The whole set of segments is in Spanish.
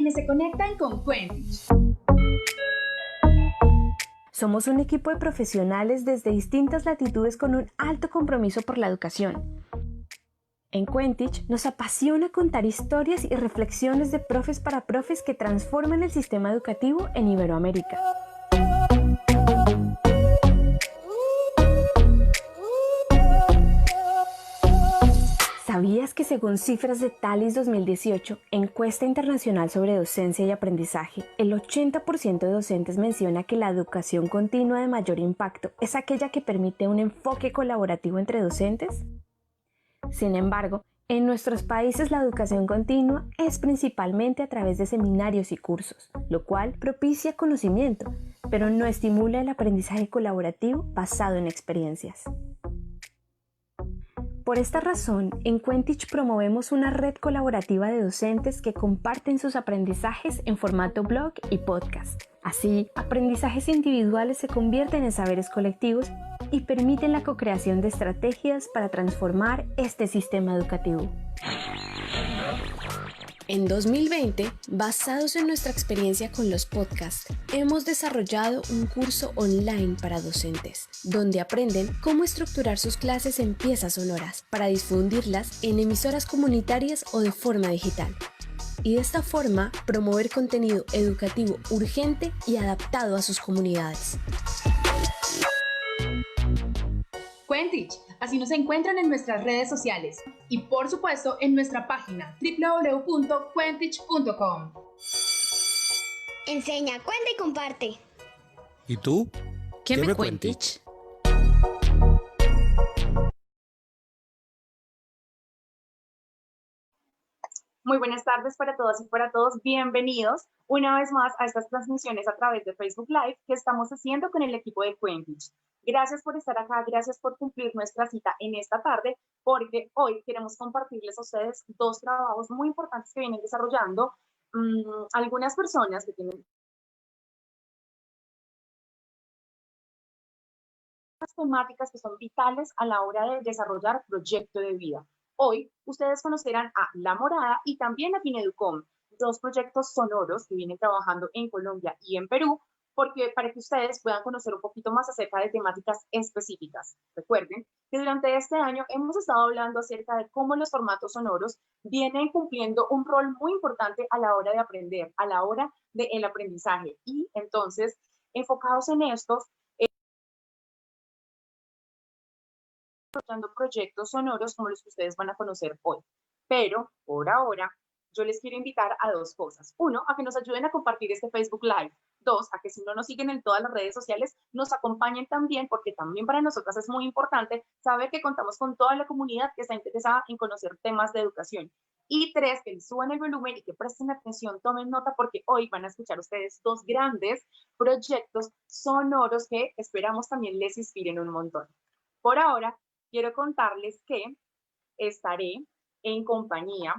quienes se conectan con Quentich. Somos un equipo de profesionales desde distintas latitudes con un alto compromiso por la educación. En Quentich nos apasiona contar historias y reflexiones de profes para profes que transforman el sistema educativo en Iberoamérica. ¿Sabías que según cifras de TALIS 2018, encuesta internacional sobre docencia y aprendizaje, el 80% de docentes menciona que la educación continua de mayor impacto es aquella que permite un enfoque colaborativo entre docentes? Sin embargo, en nuestros países la educación continua es principalmente a través de seminarios y cursos, lo cual propicia conocimiento, pero no estimula el aprendizaje colaborativo basado en experiencias. Por esta razón, en Quentich promovemos una red colaborativa de docentes que comparten sus aprendizajes en formato blog y podcast. Así, aprendizajes individuales se convierten en saberes colectivos y permiten la co-creación de estrategias para transformar este sistema educativo. En 2020, basados en nuestra experiencia con los podcasts, hemos desarrollado un curso online para docentes, donde aprenden cómo estructurar sus clases en piezas sonoras para difundirlas en emisoras comunitarias o de forma digital. Y de esta forma, promover contenido educativo urgente y adaptado a sus comunidades. Quentich, así nos encuentran en nuestras redes sociales y por supuesto en nuestra página www.quentich.com. Enseña, cuenta y comparte. ¿Y tú? ¿Qué me Quentich? Muy buenas tardes para todas y para todos. Bienvenidos una vez más a estas transmisiones a través de Facebook Live que estamos haciendo con el equipo de Quentich. Gracias por estar acá, gracias por cumplir nuestra cita en esta tarde, porque hoy queremos compartirles a ustedes dos trabajos muy importantes que vienen desarrollando algunas personas que tienen temáticas que son vitales a la hora de desarrollar proyecto de vida. Hoy ustedes conocerán a La Morada y también a Fineducom, dos proyectos sonoros que vienen trabajando en Colombia y en Perú, porque para que ustedes puedan conocer un poquito más acerca de temáticas específicas. Recuerden que durante este año hemos estado hablando acerca de cómo los formatos sonoros vienen cumpliendo un rol muy importante a la hora de aprender, a la hora del aprendizaje. Y entonces, enfocados en estos, desarrollando proyectos sonoros como los que ustedes van a conocer hoy. Pero por ahora yo les quiero invitar a dos cosas. Uno, a que nos ayuden a compartir este Facebook Live. Dos, a que si no nos siguen en todas las redes sociales, nos acompañen también, porque también para nosotras es muy importante saber que contamos con toda la comunidad que está interesada en conocer temas de educación. Y tres, que les suban el volumen y que presten atención, tomen nota, porque hoy van a escuchar ustedes dos grandes proyectos sonoros que esperamos también les inspiren un montón. Por ahora, quiero contarles que estaré en compañía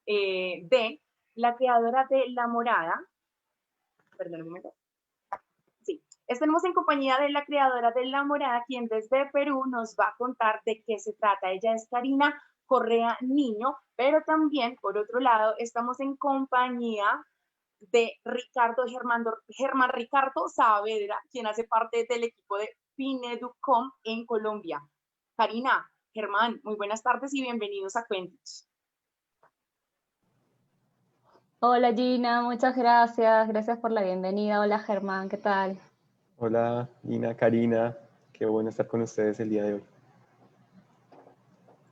de la creadora de La Morada. Perdón un momento. Sí, estaremos en compañía de la creadora de La Morada, quien desde Perú nos va a contar de qué se trata. Ella es Karina Correa Niño, pero también, por otro lado, estamos en compañía de Germán Ricardo Saavedra, quien hace parte del equipo de Fineducom en Colombia. Karina, Germán, muy buenas tardes y bienvenidos a Quentich. Hola Gina, muchas gracias. Gracias por la bienvenida. Hola Germán, ¿qué tal? Hola Gina, Karina, qué bueno estar con ustedes el día de hoy.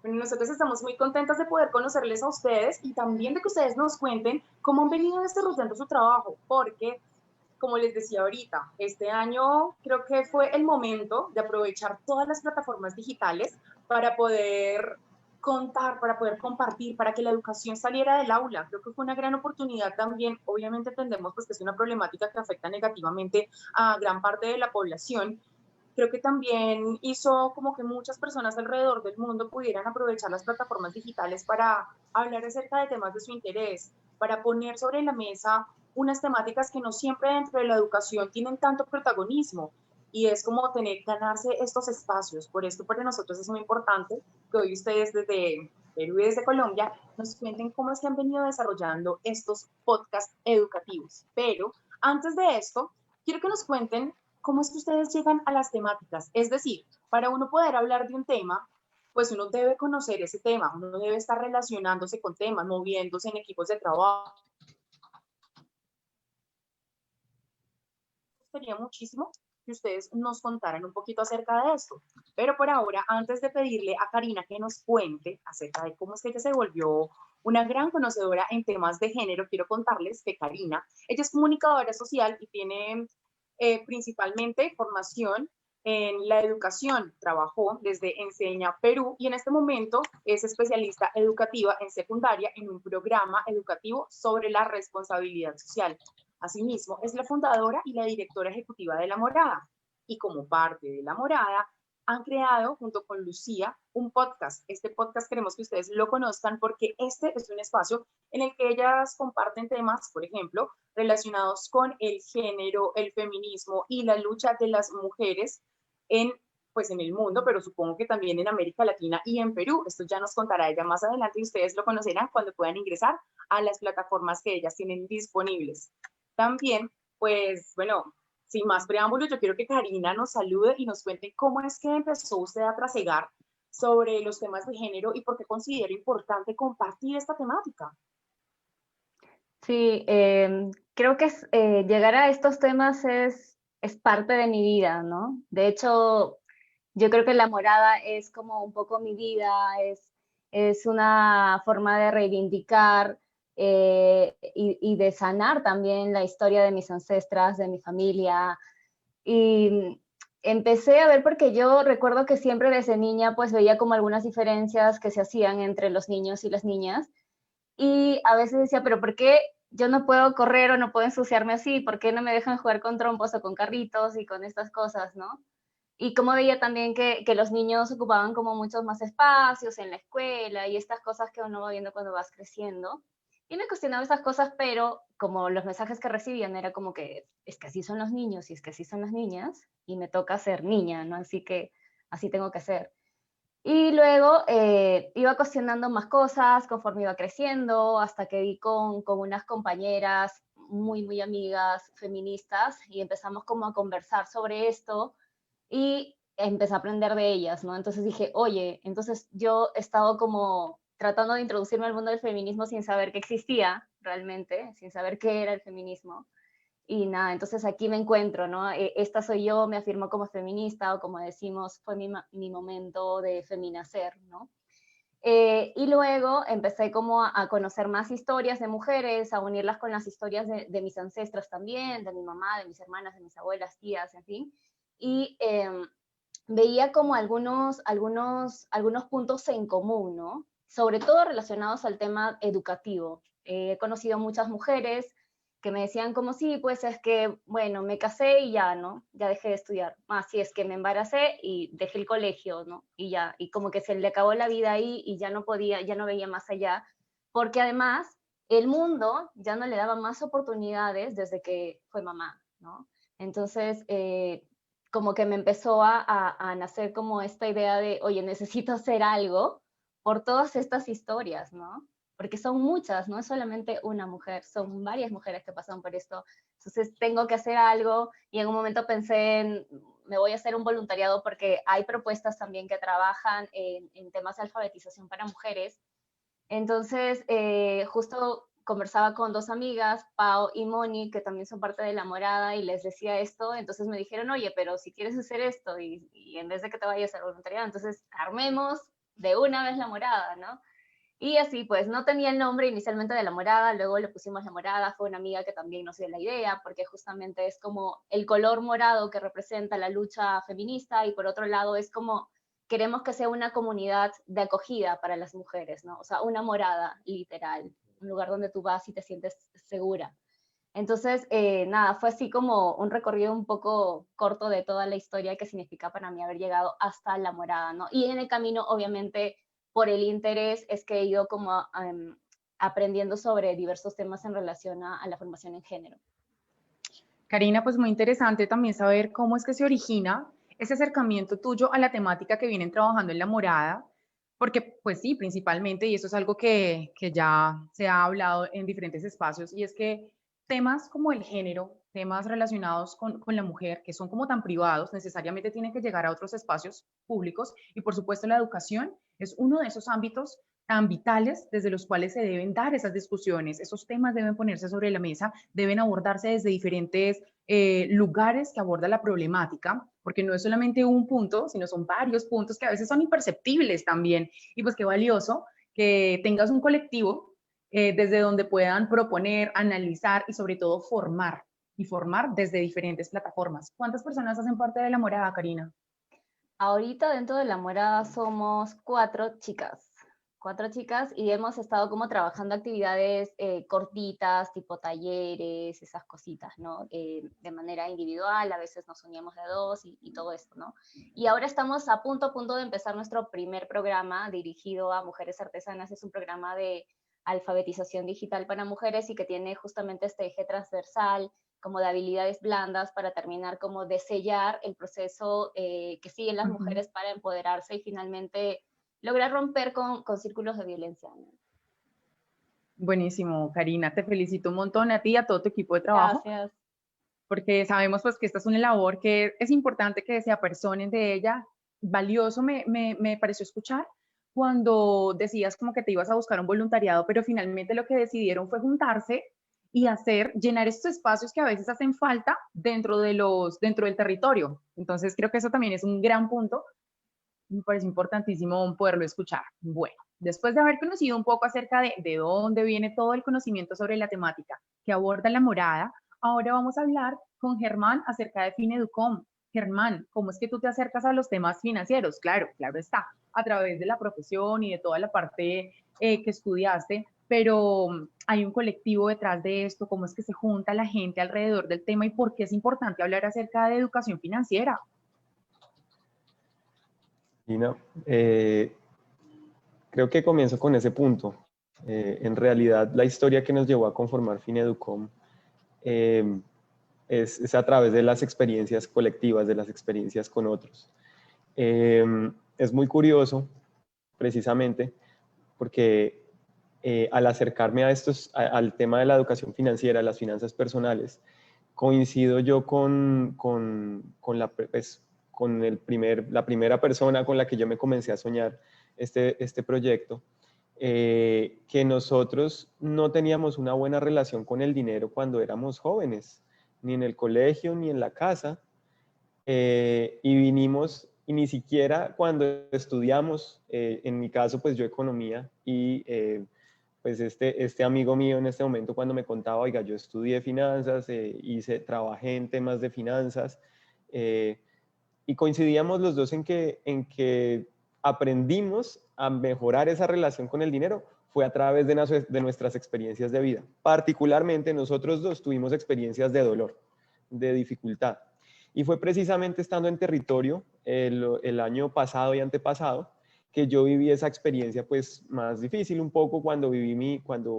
Bueno, nosotros estamos muy contentas de poder conocerles a ustedes y también de que ustedes nos cuenten cómo han venido desarrollando su trabajo, porque como les decía ahorita, este año creo que fue el momento de aprovechar todas las plataformas digitales para poder contar, para poder compartir, para que la educación saliera del aula. Creo que fue una gran oportunidad también. Obviamente entendemos pues, que es una problemática que afecta negativamente a gran parte de la población. Creo que también hizo como que muchas personas alrededor del mundo pudieran aprovechar las plataformas digitales para hablar acerca de temas de su interés, para poner sobre la mesa unas temáticas que no siempre dentro de la educación tienen tanto protagonismo, y es como ganarse estos espacios. Por esto para nosotros es muy importante que hoy ustedes desde Perú y desde Colombia, nos cuenten cómo es que han venido desarrollando estos podcasts educativos. Pero antes de esto, quiero que nos cuenten cómo es que ustedes llegan a las temáticas. Es decir, para uno poder hablar de un tema, pues uno debe conocer ese tema, uno debe estar relacionándose con temas, moviéndose en equipos de trabajo. Sería muchísimo que ustedes nos contaran un poquito acerca de esto. Pero por ahora, antes de pedirle a Karina que nos cuente acerca de cómo es que ella se volvió una gran conocedora en temas de género, quiero contarles que Karina, ella es comunicadora social y tiene principalmente formación en la educación. Trabajó desde Enseña Perú y en este momento es especialista educativa en secundaria en un programa educativo sobre la responsabilidad social. Asimismo, es la fundadora y la directora ejecutiva de La Morada. Y como parte de La Morada, han creado, junto con Lucía, un podcast. Este podcast queremos que ustedes lo conozcan porque este es un espacio en el que ellas comparten temas, por ejemplo, relacionados con el género, el feminismo y la lucha de las mujeres pues en el mundo, pero supongo que también en América Latina y en Perú. Esto ya nos contará ella más adelante y ustedes lo conocerán cuando puedan ingresar a las plataformas que ellas tienen disponibles. También, pues, bueno, sin más preámbulos, yo quiero que Karina nos salude y nos cuente cómo es que empezó usted a trasegar sobre los temas de género y por qué considera importante compartir esta temática. Sí, creo que llegar a estos temas es parte de mi vida, ¿no? De hecho, yo creo que La Morada es como un poco mi vida, es una forma de reivindicar y de sanar también la historia de mis ancestras, de mi familia. Y empecé a ver porque yo recuerdo que siempre desde niña pues veía como algunas diferencias que se hacían entre los niños y las niñas. Y a veces decía, pero ¿por qué yo no puedo correr o no puedo ensuciarme así? ¿Por qué no me dejan jugar con trompos o con carritos y con estas cosas, no? Y como veía también que los niños ocupaban como muchos más espacios en la escuela y estas cosas que uno va viendo cuando vas creciendo. Y me cuestionaba esas cosas, pero como los mensajes que recibían era como que es que así son los niños y es que así son las niñas y me toca ser niña, ¿no? Así que así tengo que ser. Y luego iba cuestionando más cosas conforme iba creciendo, hasta que vi con unas compañeras muy, muy amigas feministas y empezamos como a conversar sobre esto y empecé a aprender de ellas, ¿no? Entonces dije, oye, entonces yo he estado como tratando de introducirme al mundo del feminismo sin saber que existía realmente, sin saber qué era el feminismo. Y nada, entonces aquí me encuentro, ¿no? Esta soy yo, me afirmo como feminista o como decimos, fue mi momento de feminacer, ¿no? Y luego empecé como a conocer más historias de mujeres, a unirlas con las historias de mis ancestras también, de mi mamá, de mis hermanas, de mis abuelas, tías, en fin. Y veía como algunos puntos en común, ¿no? Sobre todo relacionados al tema educativo. He conocido muchas mujeres que me decían como, sí, pues es que, bueno, me casé y ya, ¿no? Ya dejé de estudiar. Más si es que me embaracé y dejé el colegio, ¿no? Y ya, y como que se le acabó la vida ahí y ya no podía, ya no veía más allá, porque además el mundo ya no le daba más oportunidades desde que fue mamá, ¿no? Entonces, como que me empezó a nacer como esta idea de, oye, necesito hacer algo por todas estas historias, ¿no? Porque son muchas, no es solamente una mujer, son varias mujeres que pasan por esto. Entonces tengo que hacer algo y en un momento pensé en, me voy a hacer un voluntariado porque hay propuestas también que trabajan en temas de alfabetización para mujeres. Entonces, justo conversaba con dos amigas, Pau y Moni, que también son parte de La Morada, y les decía esto, entonces me dijeron, oye, pero si quieres hacer esto y en vez de que te vayas al voluntariado, entonces armemos de una vez La Morada, ¿no? Y así, pues, no tenía el nombre inicialmente de La Morada, luego le pusimos La Morada, fue una amiga que también nos dio la idea, porque justamente es como el color morado que representa la lucha feminista, y por otro lado es como queremos que sea una comunidad de acogida para las mujeres, ¿no? O sea, una morada, literal, un lugar donde tú vas y te sientes segura. Entonces, nada, fue así como un recorrido un poco corto de toda la historia que significa para mí haber llegado hasta La Morada, ¿no? Y en el camino, obviamente, por el interés es que he ido como aprendiendo sobre diversos temas en relación a la formación en género. Karina, pues muy interesante también saber cómo es que se origina ese acercamiento tuyo a la temática que vienen trabajando en La Morada, Porque, pues sí, principalmente, y eso es algo que ya se ha hablado en diferentes espacios, y es que temas como el género, temas relacionados con la mujer, que son como tan privados, necesariamente tienen que llegar a otros espacios públicos, y por supuesto la educación es uno de esos ámbitos tan vitales desde los cuales se deben dar esas discusiones, esos temas deben ponerse sobre la mesa, deben abordarse desde diferentes lugares que aborda la problemática, porque no es solamente un punto, sino son varios puntos que a veces son imperceptibles también. Y pues qué valioso que tengas un colectivo desde donde puedan proponer, analizar y sobre todo formar, y formar desde diferentes plataformas. ¿Cuántas personas hacen parte de la morada, Karina? Ahorita dentro de la morada somos cuatro chicas y hemos estado como trabajando actividades cortitas, tipo talleres, esas cositas, ¿no? De manera individual, a veces nos uníamos de dos y todo esto, ¿no? Y ahora estamos a punto de empezar nuestro primer programa dirigido a mujeres artesanas. Es un programa de alfabetización digital para mujeres y que tiene justamente este eje transversal como de habilidades blandas para terminar como de sellar el proceso que siguen las mujeres para empoderarse y finalmente lograr romper con círculos de violencia, ¿no? Buenísimo, Karina, te felicito un montón a ti y a todo tu equipo de trabajo. Gracias. Porque sabemos pues que esta es una labor que es importante que se apersonen de ella. Valioso me pareció escuchar cuando decías como que te ibas a buscar un voluntariado, pero finalmente lo que decidieron fue juntarse y llenar estos espacios que a veces hacen falta dentro del territorio. Entonces creo que eso también es un gran punto. Me parece importantísimo poderlo escuchar. Bueno, después de haber conocido un poco acerca de dónde viene todo el conocimiento sobre la temática que aborda la morada, ahora vamos a hablar con Germán acerca de Fineducom. Germán, ¿cómo es que tú te acercas a los temas financieros? Claro, claro está, a través de la profesión y de toda la parte que estudiaste, pero hay un colectivo detrás de esto, ¿cómo es que se junta la gente alrededor del tema y por qué es importante hablar acerca de educación financiera? Lina, creo que comienzo con ese punto. En realidad, la historia que nos llevó a conformar Fineducom es a través de las experiencias colectivas, de las experiencias con otros. Es muy curioso, precisamente, porque al acercarme al tema de la educación financiera, las finanzas personales, coincido yo la primera persona con la que yo me comencé a soñar este proyecto, que nosotros no teníamos una buena relación con el dinero cuando éramos jóvenes, ni en el colegio, ni en la casa, y vinimos, y ni siquiera cuando estudiamos, en mi caso, pues yo economía, y pues este amigo mío en este momento cuando me contaba, oiga, yo estudié finanzas, trabajé en temas de finanzas, y coincidíamos los dos en que aprendimos a mejorar esa relación con el dinero fue a través de nuestras experiencias de vida. Particularmente nosotros dos tuvimos experiencias de dolor, de dificultad. Y fue precisamente estando en territorio el año pasado y antepasado que yo viví esa experiencia pues más difícil un poco cuando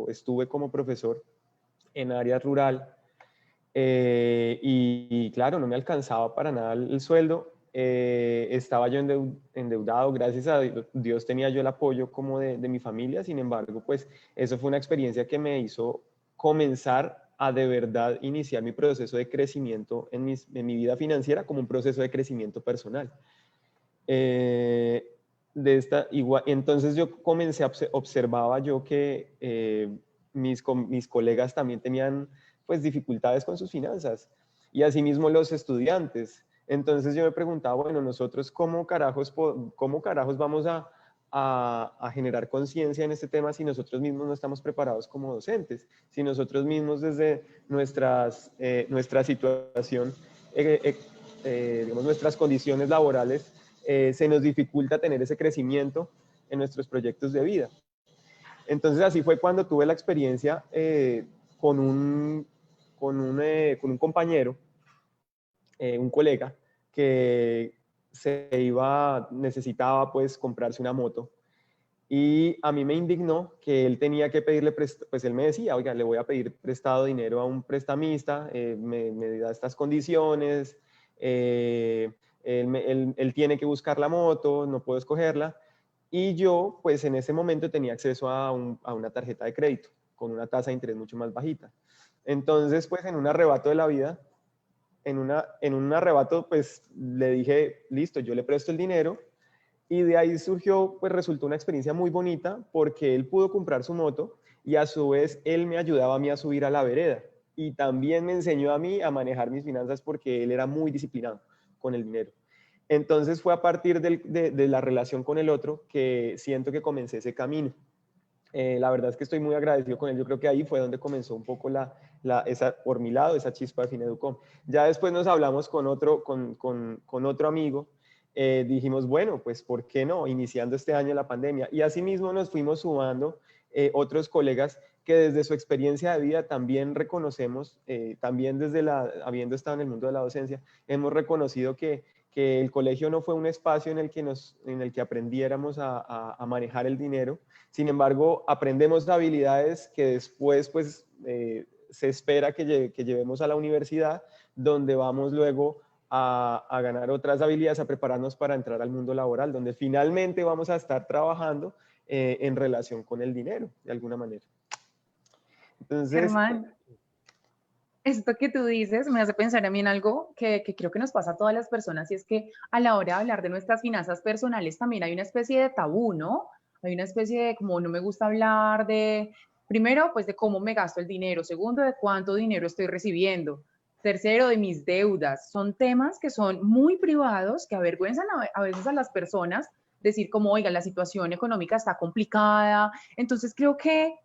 estuve como profesor en área rural, y claro, no me alcanzaba para nada el sueldo. Estaba yo endeudado, gracias a Dios tenía yo el apoyo como de mi familia. Sin embargo, pues eso fue una experiencia que me hizo comenzar a de verdad iniciar mi proceso de crecimiento en mi vida financiera como un proceso de crecimiento personal. Entonces yo observaba yo que mis colegas también tenían pues dificultades con sus finanzas, y asimismo los estudiantes. Entonces yo me preguntaba, bueno, nosotros cómo carajos vamos a generar conciencia en este tema si nosotros mismos no estamos preparados como docentes, si nosotros mismos desde nuestra situación, digamos, nuestras condiciones laborales, se nos dificulta tener ese crecimiento en nuestros proyectos de vida. Entonces así fue cuando tuve la experiencia con un compañero, un colega, que necesitaba pues comprarse una moto, y a mí me indignó que él tenía que pedirle, pues él me decía, oiga, le voy a pedir prestado dinero a un prestamista, me da estas condiciones, él tiene que buscar la moto, no puedo escogerla. y yo pues en ese momento tenía acceso a una tarjeta de crédito con una tasa de interés mucho más bajita. Entonces pues en un arrebato de la vida, en un arrebato pues le dije, listo, yo le presto el dinero, y de ahí surgió, pues resultó una experiencia muy bonita porque él pudo comprar su moto y a su vez él me ayudaba a mí a subir a la vereda y también me enseñó a mí a manejar mis finanzas porque él era muy disciplinado con el dinero. Entonces fue a partir de la relación con el otro que siento que comencé ese camino. La verdad es que estoy muy agradecido con él. Yo creo que ahí fue donde comenzó un poco por mi lado, esa chispa de Fineducom. Ya después nos hablamos con otro amigo. Dijimos, bueno, pues ¿por qué no? Iniciando este año la pandemia. Y asimismo nos fuimos sumando otros colegas que desde su experiencia de vida también reconocemos, también habiendo estado en el mundo de la docencia, hemos reconocido que el colegio no fue un espacio en el que aprendiéramos a manejar el dinero. Sin embargo, aprendemos habilidades que después pues, se espera que llevemos a la universidad, donde vamos luego a ganar otras habilidades, a prepararnos para entrar al mundo laboral, donde finalmente vamos a estar trabajando en relación con el dinero, de alguna manera. Entonces, Germán, esto que tú dices me hace pensar a mí en algo que creo que nos pasa a todas las personas, y es que a la hora de hablar de nuestras finanzas personales también hay una especie de tabú, ¿no? Hay una especie de como no me gusta hablar de, primero, pues de cómo me gasto el dinero, segundo, de cuánto dinero estoy recibiendo, tercero, de mis deudas. Son temas que son muy privados, que avergüenzan a veces a las personas, decir como, oiga, la situación económica está complicada. Entonces creo que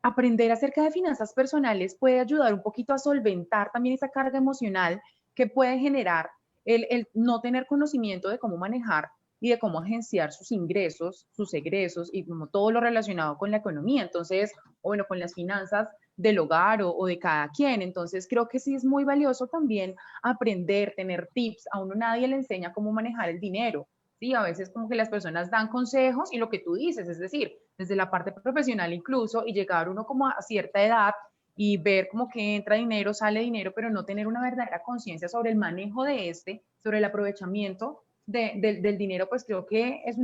aprender acerca de finanzas personales puede ayudar un poquito a solventar también esa carga emocional que puede generar el no tener conocimiento de cómo manejar y de cómo agenciar sus ingresos, sus egresos y como todo lo relacionado con la economía. Entonces, o bueno, con las finanzas del hogar o de cada quien. Entonces, creo que sí es muy valioso también aprender, tener tips. A uno nadie le enseña cómo manejar el dinero. Sí, a veces como que las personas dan consejos y lo que tú dices, es decir, desde la parte profesional incluso, y llegar uno como a cierta edad y ver como que entra dinero, sale dinero, pero no tener una verdadera conciencia sobre el manejo de sobre el aprovechamiento del dinero, pues creo que es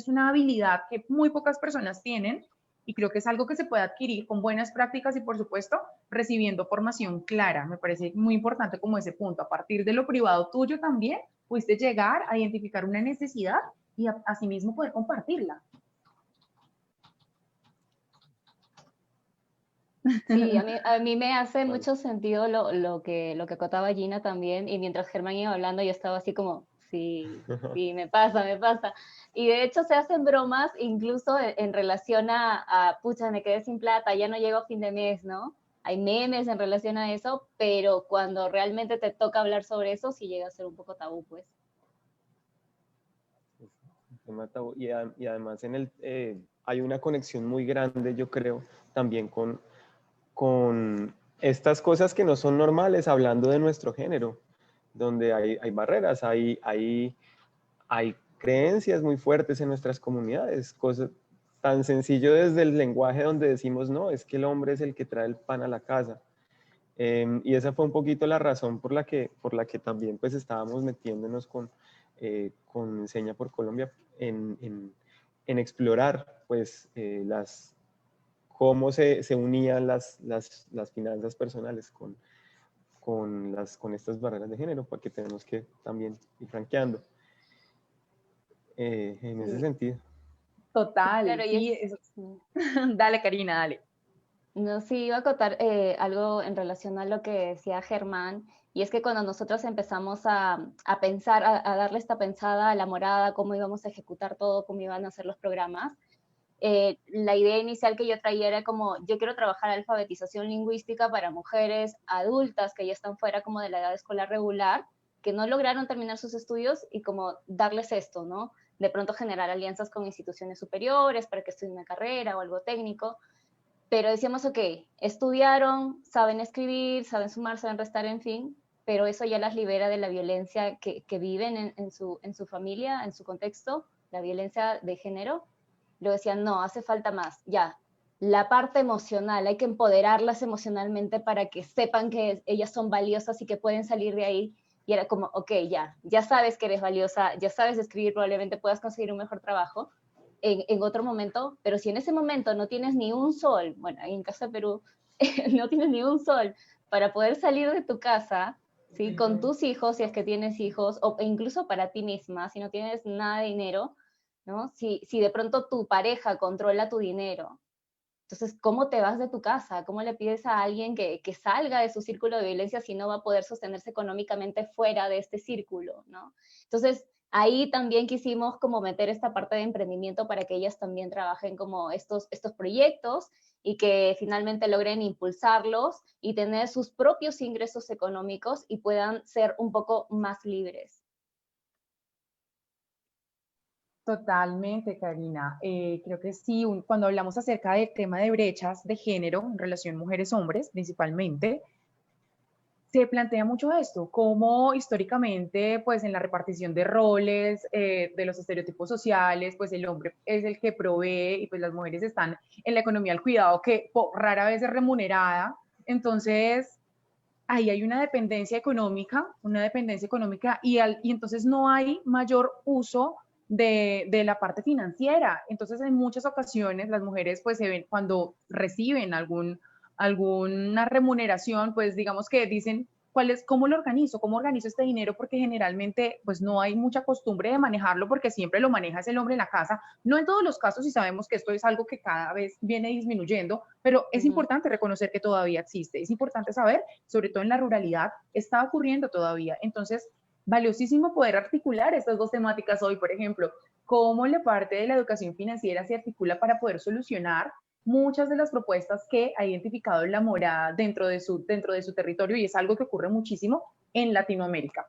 una habilidad que muy pocas personas tienen, y creo que es algo que se puede adquirir con buenas prácticas y, por supuesto, recibiendo formación clara. Me parece muy importante como ese punto. A partir de lo privado tuyo también, pudiste llegar a identificar una necesidad y asimismo poder compartirla. Sí, a mí me hace mucho sentido lo que acotaba Gina también, y mientras Germán iba hablando yo estaba así como, sí, me pasa. Y de hecho se hacen bromas incluso en relación pucha, me quedé sin plata, ya no llego a fin de mes, ¿no? Hay memes en relación a eso, pero cuando realmente te toca hablar sobre eso, sí llega a ser un poco tabú, pues. Y además hay una conexión muy grande, yo creo, también con estas cosas que no son normales, hablando de nuestro género, donde hay barreras, hay creencias muy fuertes en nuestras comunidades, cosas tan sencillo desde el lenguaje donde decimos, no, es que el hombre es el que trae el pan a la casa. Y esa fue un poquito la razón por la que también pues estábamos metiéndonos con Enseña por Colombia en explorar pues cómo se unían las finanzas personales con estas barreras de género, porque tenemos que también ir franqueando en ese sentido. Total, Claro, sí. Dale, Karina, dale. No, sí, iba a acotar algo en relación a lo que decía Germán, y es que cuando nosotros empezamos a pensar, a darle esta pensada a la morada, cómo íbamos a ejecutar todo, cómo iban a ser los programas, la idea inicial que yo traía era como, yo quiero trabajar alfabetización lingüística para mujeres adultas que ya están fuera como de la edad escolar regular, que no lograron terminar sus estudios, y como darles esto, ¿no? De pronto generar alianzas con instituciones superiores para que estudien una carrera o algo técnico. Pero decíamos, ok, estudiaron, saben escribir, saben sumar, saben restar, en fin, pero eso ya las libera de la violencia que viven en su familia, en su contexto, la violencia de género. Luego decían, no, hace falta más, ya, la parte emocional, hay que empoderarlas emocionalmente para que sepan que ellas son valiosas y que pueden salir de ahí. Y era como, ok, ya sabes que eres valiosa, ya sabes escribir, probablemente puedas conseguir un mejor trabajo, en otro momento, pero si en ese momento no tienes ni un sol, bueno, ahí en Casa de Perú, no tienes ni un sol para poder salir de tu casa, ¿sí? Con tus hijos, si es que tienes hijos, o incluso para ti misma, si no tienes nada de dinero, ¿no? Si de pronto tu pareja controla tu dinero, entonces, ¿cómo te vas de tu casa? ¿Cómo le pides a alguien que salga de su círculo de violencia si no va a poder sostenerse económicamente fuera de este círculo, ¿no? Entonces, ahí también quisimos como meter esta parte de emprendimiento para que ellas también trabajen como estos proyectos y que finalmente logren impulsarlos y tener sus propios ingresos económicos y puedan ser un poco más libres. Totalmente, Karina. Creo que sí, cuando hablamos acerca del tema de brechas de género en relación mujeres-hombres, principalmente, se plantea mucho esto, cómo históricamente, pues en la repartición de roles, de los estereotipos sociales, pues el hombre es el que provee y pues las mujeres están en la economía del cuidado que rara vez es remunerada. Entonces, ahí hay una dependencia económica y entonces no hay mayor uso de la parte financiera. Entonces, en muchas ocasiones las mujeres pues se ven cuando reciben alguna remuneración, pues digamos que dicen, ¿cómo lo organizo? ¿Cómo organizo este dinero? Porque generalmente pues no hay mucha costumbre de manejarlo porque siempre lo maneja el hombre en la casa. No en todos los casos y sabemos que esto es algo que cada vez viene disminuyendo, pero es importante reconocer que todavía existe. Es importante saber, sobre todo en la ruralidad, está ocurriendo todavía. Entonces, valiosísimo poder articular estas dos temáticas hoy, por ejemplo, cómo la parte de la educación financiera se articula para poder solucionar muchas de las propuestas que ha identificado la morada dentro de su territorio y es algo que ocurre muchísimo en Latinoamérica.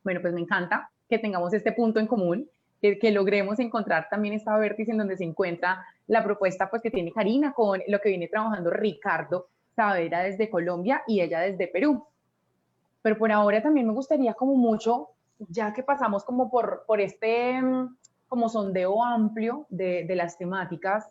Bueno, pues me encanta que tengamos este punto en común, que logremos encontrar también esta vértice en donde se encuentra la propuesta pues que tiene Karina con lo que viene trabajando Ricardo Saavedra desde Colombia y ella desde Perú. Pero por ahora también me gustaría como mucho, ya que pasamos como por este como sondeo amplio de las temáticas,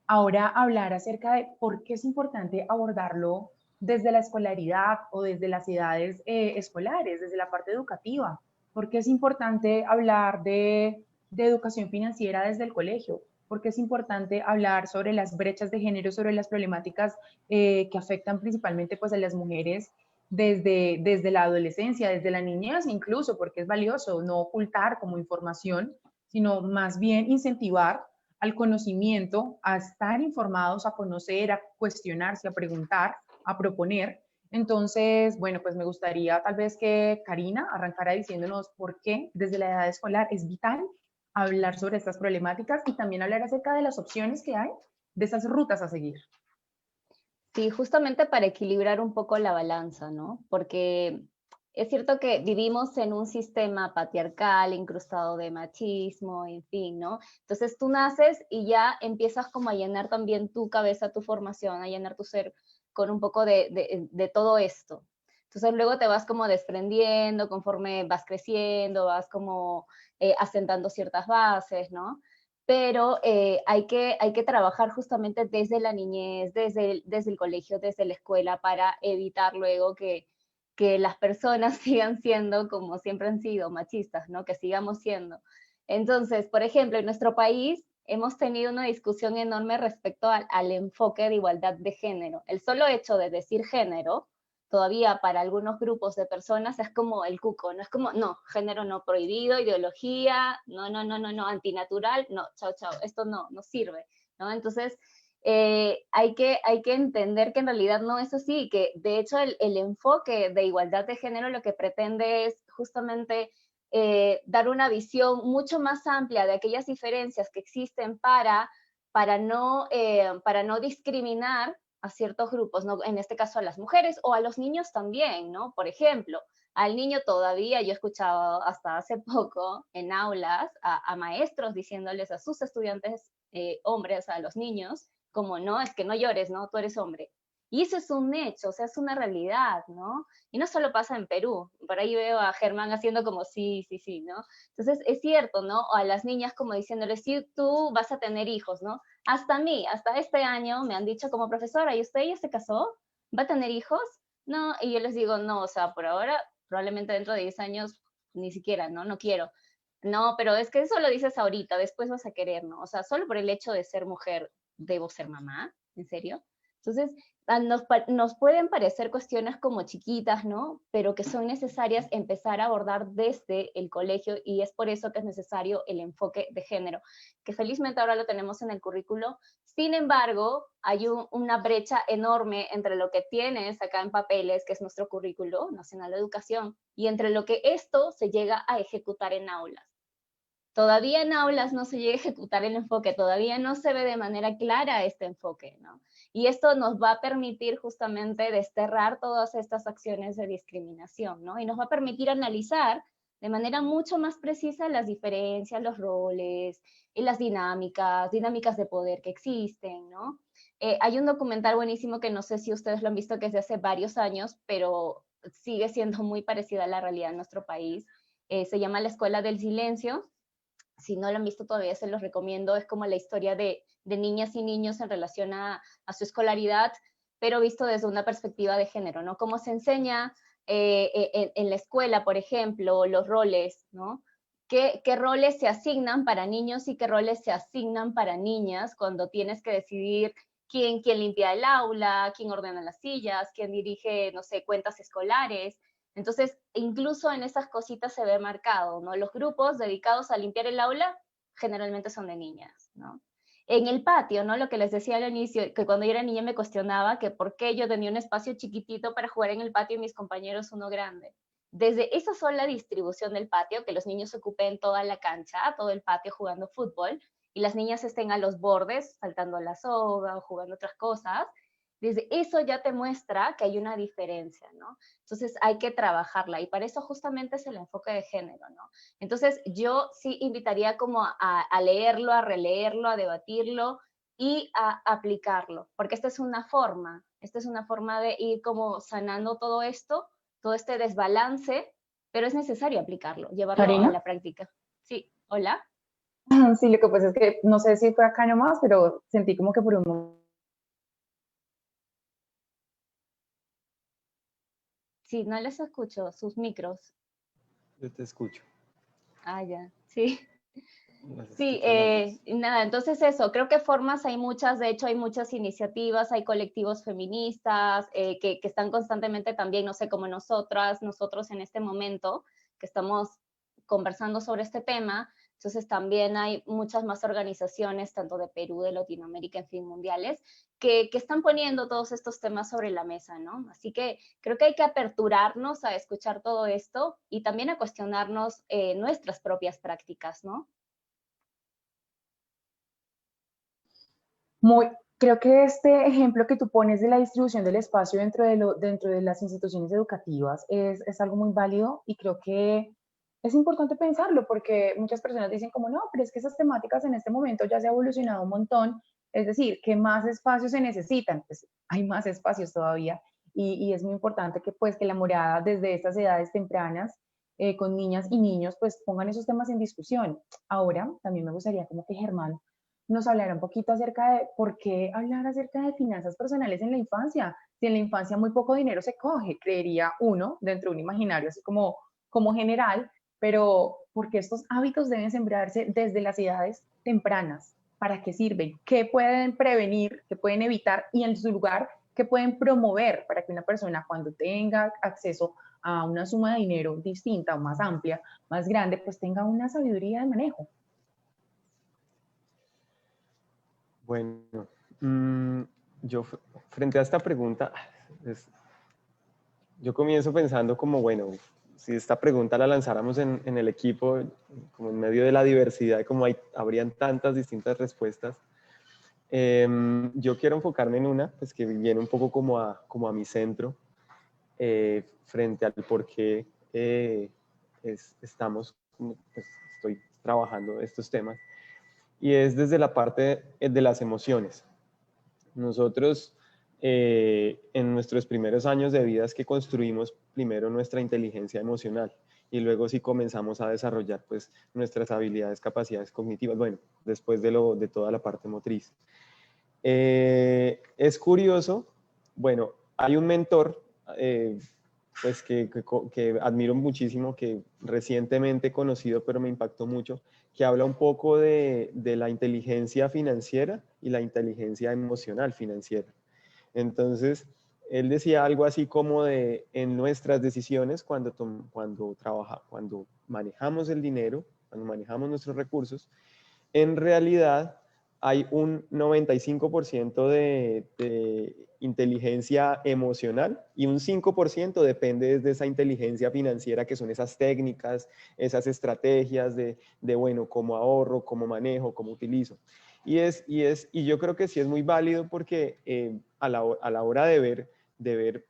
ahora hablar acerca de por qué es importante abordarlo desde la escolaridad o desde las edades escolares, desde la parte educativa. ¿Por qué es importante hablar de educación financiera desde el colegio? ¿Por qué es importante hablar sobre las brechas de género, sobre las problemáticas que afectan principalmente pues, a las mujeres desde la adolescencia, desde la niñez incluso? Porque es valioso no ocultar como información, sino más bien incentivar al conocimiento, a estar informados, a conocer, a cuestionarse, a preguntar, a proponer. Entonces, bueno, pues me gustaría tal vez que Karina arrancara diciéndonos por qué desde la edad escolar es vital hablar sobre estas problemáticas y también hablar acerca de las opciones que hay, de esas rutas a seguir. Sí, justamente para equilibrar un poco la balanza, ¿no? Porque es cierto que vivimos en un sistema patriarcal incrustado de machismo, en fin, ¿no? Entonces tú naces y ya empiezas como a llenar también tu cabeza, tu formación, a llenar tu ser con un poco de todo esto. Entonces luego te vas como desprendiendo conforme vas creciendo, vas como asentando ciertas bases, ¿no? Pero hay que trabajar justamente desde la niñez, desde el colegio, desde la escuela, para evitar luego que las personas sigan siendo como siempre han sido, machistas, ¿no? Que sigamos siendo. Entonces, por ejemplo, en nuestro país hemos tenido una discusión enorme respecto al enfoque de igualdad de género. El solo hecho de decir género, todavía para algunos grupos de personas es como el cuco, no es como, no, género no prohibido, ideología, no, antinatural, no, chao, esto no sirve, ¿no? Entonces, hay que entender que en realidad no es así, que de hecho el enfoque de igualdad de género lo que pretende es justamente dar una visión mucho más amplia de aquellas diferencias que existen para no discriminar a ciertos grupos, ¿no? En este caso a las mujeres o a los niños también, ¿no? Por ejemplo, al niño todavía, yo he escuchado hasta hace poco en aulas a maestros diciéndoles a sus estudiantes hombres, a los niños, como no, es que no llores, ¿no? Tú eres hombre. Y eso es un hecho, o sea, es una realidad, ¿no? Y no solo pasa en Perú, por ahí veo a Germán haciendo como sí, ¿no? Entonces es cierto, ¿no? O a las niñas como diciéndoles, sí, tú vas a tener hijos, ¿no? Hasta a mí, hasta este año me han dicho como profesora, ¿y usted ya se casó? ¿Va a tener hijos? No, y yo les digo, no, o sea, por ahora, probablemente dentro de 10 años, ni siquiera, ¿no? No quiero. no, pero es que eso lo dices ahorita, después vas a querer, ¿no? O sea, solo por el hecho de ser mujer, ¿debo ser mamá? ¿En serio? Entonces, nos pueden parecer cuestiones como chiquitas, ¿no? Pero que son necesarias empezar a abordar desde el colegio y es por eso que es necesario el enfoque de género, que felizmente ahora lo tenemos en el currículo. Sin embargo, hay una brecha enorme entre lo que tienes acá en papeles, que es nuestro currículo nacional de educación, y entre lo que esto se llega a ejecutar en aulas. Todavía en aulas no se llega a ejecutar el enfoque, todavía no se ve de manera clara este enfoque, ¿no? Y esto nos va a permitir justamente desterrar todas estas acciones de discriminación, ¿no? Y nos va a permitir analizar de manera mucho más precisa las diferencias, los roles y las dinámicas de poder que existen, ¿no? Hay un documental buenísimo que no sé si ustedes lo han visto, que es de hace varios años, pero sigue siendo muy parecida a la realidad en nuestro país. Se llama La Escuela del Silencio. Si no lo han visto todavía, se los recomiendo. Es como la historia de niñas y niños en relación a su escolaridad, pero visto desde una perspectiva de género, ¿no? Cómo se enseña en la escuela, por ejemplo, los roles, ¿no? ¿Qué roles se asignan para niños y qué roles se asignan para niñas cuando tienes que decidir quién limpia el aula, quién ordena las sillas, quién dirige, no sé, cuentas escolares? Entonces, incluso en esas cositas se ve marcado, ¿no? Los grupos dedicados a limpiar el aula generalmente son de niñas, ¿no? En el patio, ¿no? Lo que les decía al inicio, que cuando yo era niña me cuestionaba que por qué yo tenía un espacio chiquitito para jugar en el patio y mis compañeros uno grande. Desde esa sola distribución del patio, que los niños ocupen toda la cancha, todo el patio jugando fútbol, y las niñas estén a los bordes, saltando la soga o jugando otras cosas, desde eso ya te muestra que hay una diferencia, ¿no? Entonces hay que trabajarla y para eso justamente es el enfoque de género, ¿no? Entonces yo sí invitaría como a leerlo, a releerlo, a debatirlo y a aplicarlo, porque esta es una forma de ir como sanando todo esto, todo este desbalance, pero es necesario aplicarlo, llevarlo a Karina. la práctica. Sí, hola. Sí, lo que pasa es que no sé si fue acá nomás, pero sentí como que por un momento. Sí, no les escucho, sus micros. Yo te escucho. Ah, ya, sí. Las Sí, escucho a las dos. nada, entonces eso, creo que formas hay muchas, de hecho hay muchas iniciativas, hay colectivos feministas que están constantemente también, no sé, como nosotros en este momento, que estamos conversando sobre este tema, entonces también hay muchas más organizaciones, tanto de Perú, de Latinoamérica, en fin, mundiales, que están poniendo todos estos temas sobre la mesa, ¿no? Así que creo que hay que aperturarnos a escuchar todo esto y también a cuestionarnos nuestras propias prácticas, ¿no? Muy, creo que este ejemplo que tú pones de la distribución del espacio dentro de las instituciones educativas es algo muy válido y creo que es importante pensarlo porque muchas personas dicen como no, pero es que esas temáticas en este momento ya se ha evolucionado un montón, es decir, ¿qué más espacios se necesitan? Pues hay más espacios todavía y es muy importante que pues que la morada desde estas edades tempranas con niñas y niños pues pongan esos temas en discusión. Ahora también me gustaría como que Germán nos hablará un poquito acerca de por qué hablar acerca de finanzas personales en la infancia. Si en la infancia muy poco dinero se coge, creería uno, dentro de un imaginario así como general, pero porque estos hábitos deben sembrarse desde las edades tempranas. ¿Para qué sirven? ¿Qué pueden prevenir? ¿Qué pueden evitar? Y en su lugar, ¿qué pueden promover para que una persona cuando tenga acceso a una suma de dinero distinta o más amplia, más grande, pues tenga una sabiduría de manejo? Bueno, yo frente a esta pregunta, yo comienzo pensando como, bueno, si esta pregunta la lanzáramos en el equipo, como en medio de la diversidad, como habrían tantas distintas respuestas, yo quiero enfocarme en una, pues que viene un poco como a mi centro, frente al por qué pues, estoy trabajando estos temas, y es desde la parte de las emociones. Nosotros, en nuestros primeros años de vida es que construimos primero nuestra inteligencia emocional y luego sí comenzamos a desarrollar pues nuestras habilidades, capacidades cognitivas, bueno, después de toda la parte motriz. Es curioso, bueno, hay un mentor pues que admiro muchísimo, que recientemente he conocido, pero me impactó mucho, que habla un poco de la inteligencia financiera y la inteligencia emocional financiera. Entonces, él decía algo así como de en nuestras decisiones cuando manejamos el dinero, cuando manejamos nuestros recursos, en realidad hay un 95% de inteligencia emocional y un 5% depende de esa inteligencia financiera, que son esas técnicas, esas estrategias de bueno, cómo ahorro, cómo manejo, cómo utilizo. Y yo creo que sí es muy válido porque a la hora de ver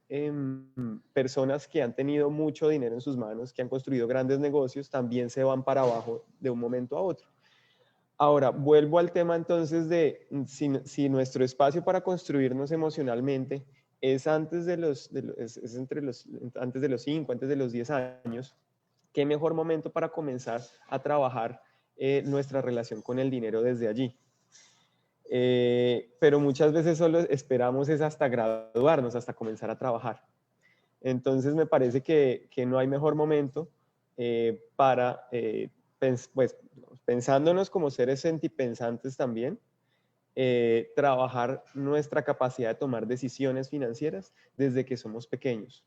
personas que han tenido mucho dinero en sus manos, que han construido grandes negocios, también se van para abajo de un momento a otro. Ahora, vuelvo al tema entonces de si nuestro espacio para construirnos emocionalmente es antes de los 5, antes de los 10 años, qué mejor momento para comenzar a trabajar nuestra relación con el dinero desde allí. Pero muchas veces solo esperamos es hasta graduarnos, hasta comenzar a trabajar. Entonces me parece que no hay mejor momento para, pues, pensándonos como seres sentipensantes también, trabajar nuestra capacidad de tomar decisiones financieras desde que somos pequeños.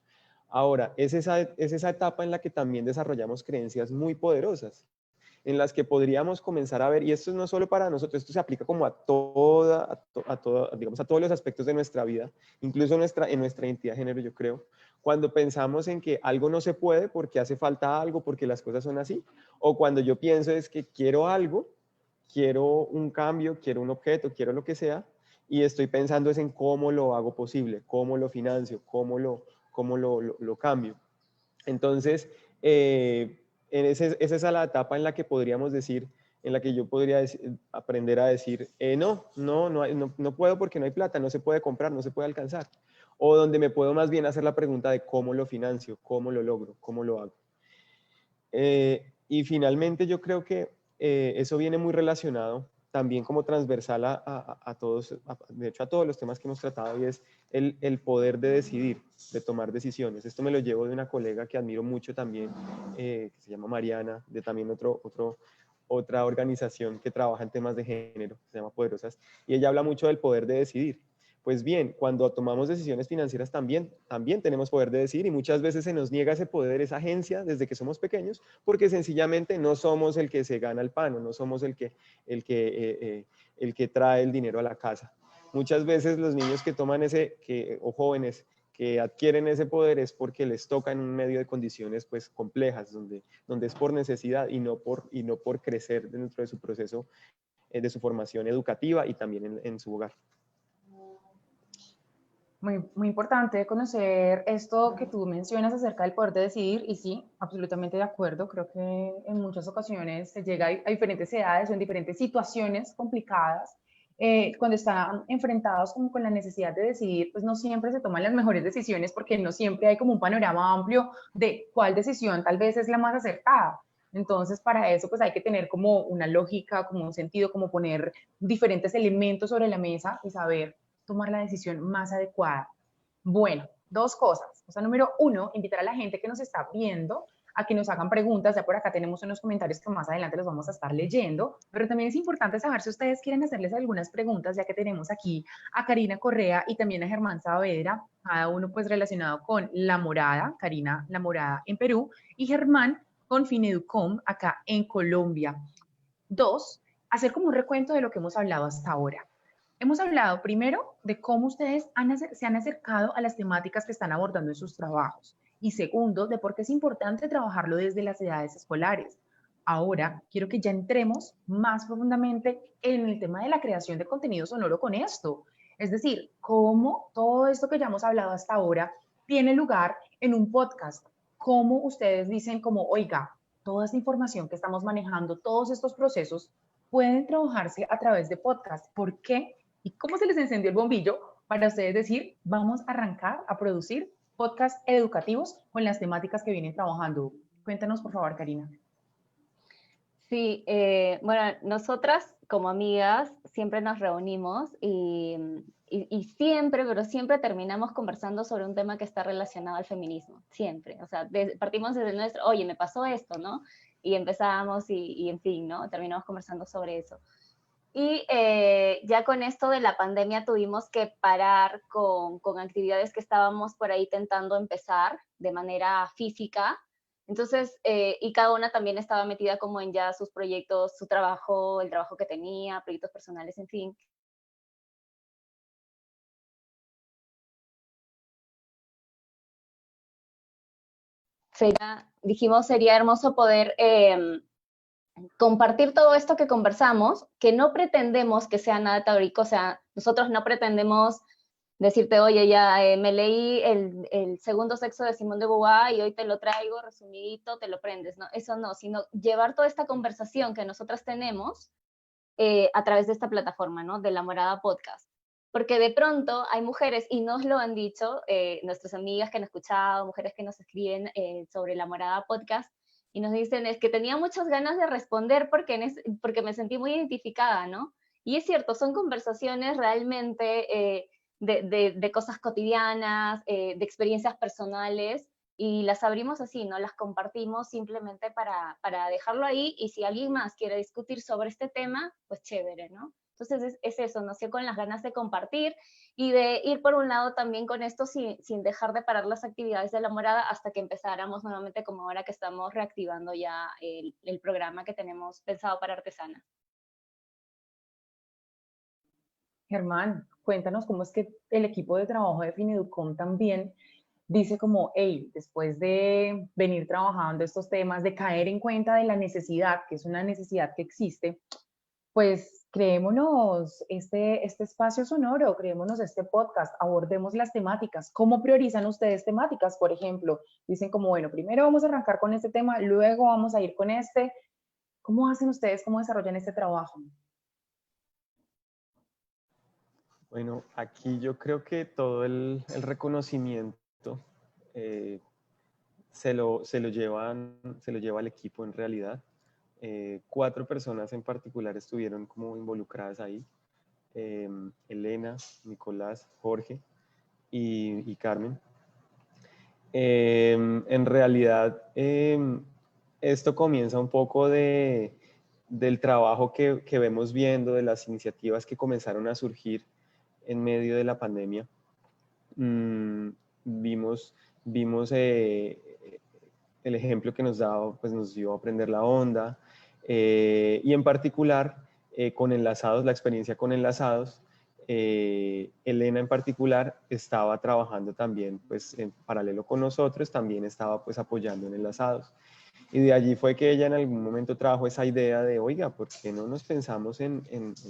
Ahora, es esa etapa en la que también desarrollamos creencias muy poderosas, en las que podríamos comenzar a ver, y esto no solo para nosotros, esto se aplica como a digamos, a todos los aspectos de nuestra vida, incluso en nuestra identidad de género, yo creo, cuando pensamos en que algo no se puede porque hace falta algo, porque las cosas son así, o cuando yo pienso es que quiero algo, quiero un cambio, quiero un objeto, quiero lo que sea, y estoy pensando es en cómo lo hago posible, cómo lo financio, cómo lo cambio. Entonces, esa es la etapa en la que podríamos decir, en la que yo podría aprender a decir, no puedo porque no hay plata, no se puede comprar, no se puede alcanzar. O donde me puedo más bien hacer la pregunta de cómo lo financio, cómo lo logro, cómo lo hago. Y finalmente yo creo que eso viene muy relacionado también como transversal a todos, de hecho a todos los temas que hemos tratado, y es el poder de decidir, de tomar decisiones. Esto me lo llevo de una colega que admiro mucho también, que se llama Mariana, de también otra organización que trabaja en temas de género, se llama Poderosas, y ella habla mucho del poder de decidir. Pues bien, cuando tomamos decisiones financieras también tenemos poder de decidir, y muchas veces se nos niega ese poder, esa agencia desde que somos pequeños, porque sencillamente no somos el que se gana el pan, o no somos el que trae el dinero a la casa. Muchas veces los niños que toman o jóvenes que adquieren ese poder es porque les toca en un medio de condiciones pues complejas, donde es por necesidad y no por crecer dentro de su proceso, de su formación educativa y también en su hogar. Muy, muy importante conocer esto que tú mencionas acerca del poder de decidir, y sí, absolutamente de acuerdo. Creo que en muchas ocasiones se llega a diferentes edades o en diferentes situaciones complicadas, cuando están enfrentados como con la necesidad de decidir, pues no siempre se toman las mejores decisiones, porque no siempre hay como un panorama amplio de cuál decisión tal vez es la más acertada. Entonces, para eso, pues hay que tener como una lógica, como un sentido, como poner diferentes elementos sobre la mesa y saber tomar la decisión más adecuada. Bueno, dos cosas. Cosa número uno, invitar a la gente que nos está viendo a que nos hagan preguntas. Ya por acá tenemos unos comentarios que más adelante los vamos a estar leyendo, pero también es importante saber si ustedes quieren hacerles algunas preguntas, ya que tenemos aquí a Karina Correa y también a Germán Saavedra, cada uno pues relacionado con La Morada, Karina La Morada en Perú y Germán con Fineducom acá en Colombia. Dos, hacer como un recuento de lo que hemos hablado hasta ahora. Hemos hablado primero de cómo ustedes se han acercado a las temáticas que están abordando en sus trabajos, y segundo, de por qué es importante trabajarlo desde las edades escolares. Ahora quiero que ya entremos más profundamente en el tema de la creación de contenido sonoro con esto. Es decir, cómo todo esto que ya hemos hablado hasta ahora tiene lugar en un podcast. Cómo ustedes dicen como, oiga, toda esta información que estamos manejando, todos estos procesos pueden trabajarse a través de podcast. ¿Por qué? ¿Y cómo se les encendió el bombillo para ustedes decir, vamos a arrancar a producir podcasts educativos con las temáticas que vienen trabajando? Cuéntanos, por favor, Karina. Sí, bueno, nosotras como amigas siempre nos reunimos y siempre, pero siempre terminamos conversando sobre un tema que está relacionado al feminismo, siempre. O sea, partimos desde nuestro, oye, me pasó esto, ¿no? Y empezamos y en fin, ¿no? Terminamos conversando sobre eso. Y ya con esto de la pandemia tuvimos que parar con actividades que estábamos por ahí intentando empezar de manera física. Entonces, y cada una también estaba metida como en ya sus proyectos, su trabajo, el trabajo que tenía, proyectos personales, en fin. Dijimos, sería hermoso poder compartir todo esto que conversamos, que no pretendemos que sea nada teórico, o sea, nosotros no pretendemos decirte, oye, ya me leí el segundo sexo de Simón de Beauvoir y hoy te lo traigo resumidito, te lo prendes, ¿no? Eso no, sino llevar toda esta conversación que nosotras tenemos a través de esta plataforma, ¿no? De La Morada Podcast. Porque de pronto hay mujeres, y nos lo han dicho nuestras amigas que han escuchado, mujeres que nos escriben sobre La Morada Podcast, y nos dicen, es que tenía muchas ganas de responder porque me sentí muy identificada, ¿no? Y es cierto, son conversaciones realmente de cosas cotidianas, de experiencias personales, y las abrimos así, ¿no? Las compartimos simplemente para dejarlo ahí, y si alguien más quiere discutir sobre este tema, pues chévere, ¿no? Entonces es eso, nació con las ganas de compartir y de ir por un lado también con esto sin dejar de parar las actividades de La Morada hasta que empezáramos nuevamente, como ahora que estamos reactivando ya el programa que tenemos pensado para artesanas. Germán, cuéntanos cómo es que el equipo de trabajo de Fineducom también dice como, hey, después de venir trabajando estos temas, de caer en cuenta de la necesidad, que es una necesidad que existe, pues creémonos este espacio sonoro, creémonos este podcast, abordemos las temáticas. ¿Cómo priorizan ustedes temáticas? Por ejemplo, dicen como, bueno, primero vamos a arrancar con este tema, luego vamos a ir con este. ¿Cómo hacen ustedes? ¿Cómo desarrollan este trabajo? Bueno, aquí yo creo que todo el reconocimiento eh, se lo lleva al equipo en realidad. 4 personas en particular estuvieron como involucradas ahí. Elena, Nicolás, Jorge y Carmen. En realidad, esto comienza un poco del trabajo que vemos viendo, de las iniciativas que comenzaron a surgir en medio de la pandemia. Vimos el ejemplo que nos daba, pues nos dio a aprender la onda, y en particular con enlazados, la experiencia con enlazados. Elena en particular estaba trabajando también pues en paralelo con nosotros, también estaba pues apoyando en enlazados. Y de allí fue que ella en algún momento trajo esa idea de, oiga, ¿por qué no nos pensamos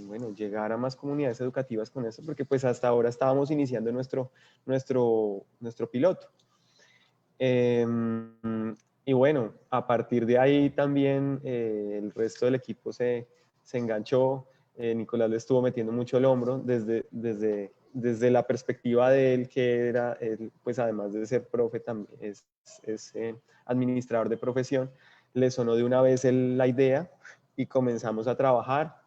bueno, llegar a más comunidades educativas con esto? Porque pues hasta ahora estábamos iniciando nuestro piloto. Y bueno, a partir de ahí también el resto del equipo se enganchó. Nicolás le estuvo metiendo mucho el hombro desde la perspectiva de él, que era, él, pues además de ser profe, también es administrador de profesión. Le sonó de una vez la idea y comenzamos a trabajar.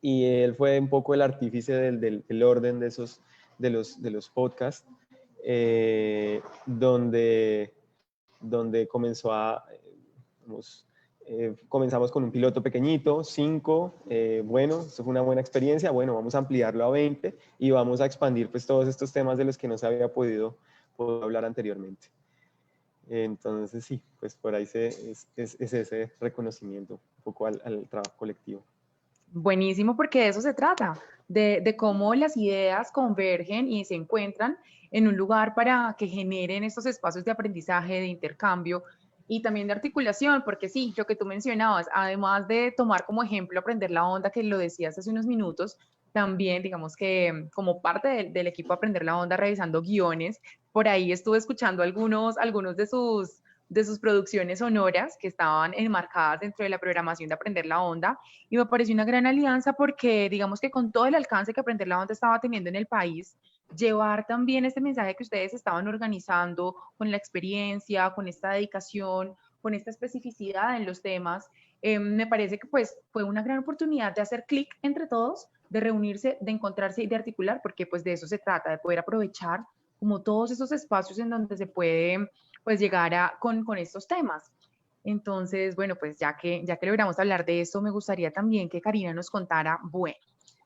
Y él fue un poco el artífice del orden de los podcasts, donde comenzó comenzamos con un piloto pequeñito, 5, bueno, esto fue una buena experiencia, bueno, vamos a ampliarlo a 20 y vamos a expandir pues todos estos temas de los que no se había podido hablar anteriormente. Entonces sí, pues por ahí es ese reconocimiento un poco al trabajo colectivo. Buenísimo, porque de eso se trata, de cómo las ideas convergen y se encuentran en un lugar para que generen estos espacios de aprendizaje, de intercambio y también de articulación, porque sí, lo que tú mencionabas, además de tomar como ejemplo aprender la onda, que lo decías hace unos minutos, también digamos que como parte del equipo Aprender la Onda, revisando guiones, por ahí estuve escuchando algunos de sus producciones sonoras que estaban enmarcadas dentro de la programación de Aprender la Onda, y me pareció una gran alianza porque digamos que con todo el alcance que Aprender la Onda estaba teniendo en el país, llevar también este mensaje que ustedes estaban organizando con la experiencia, con esta dedicación, con esta especificidad en los temas, me parece que pues fue una gran oportunidad de hacer clic entre todos, de reunirse, de encontrarse y de articular, porque pues de eso se trata, de poder aprovechar como todos esos espacios en donde se puede pues llegar con estos temas. Entonces, bueno, pues ya que logramos hablar de esto, me gustaría también que Karina nos contara, bueno,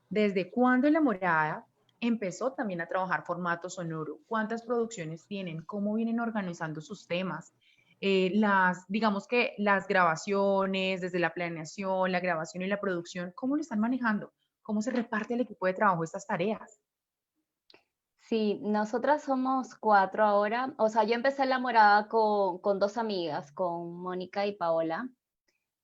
¿desde cuándo La Morada empezó también a trabajar formato sonoro? ¿Cuántas producciones tienen? ¿Cómo vienen organizando sus temas? Digamos que las grabaciones, desde la planeación, la grabación y la producción, ¿cómo lo están manejando? ¿Cómo se reparte el equipo de trabajo estas tareas? Sí, nosotras somos 4 ahora. O sea, yo empecé La Morada con 2 amigas, con Mónica y Paola.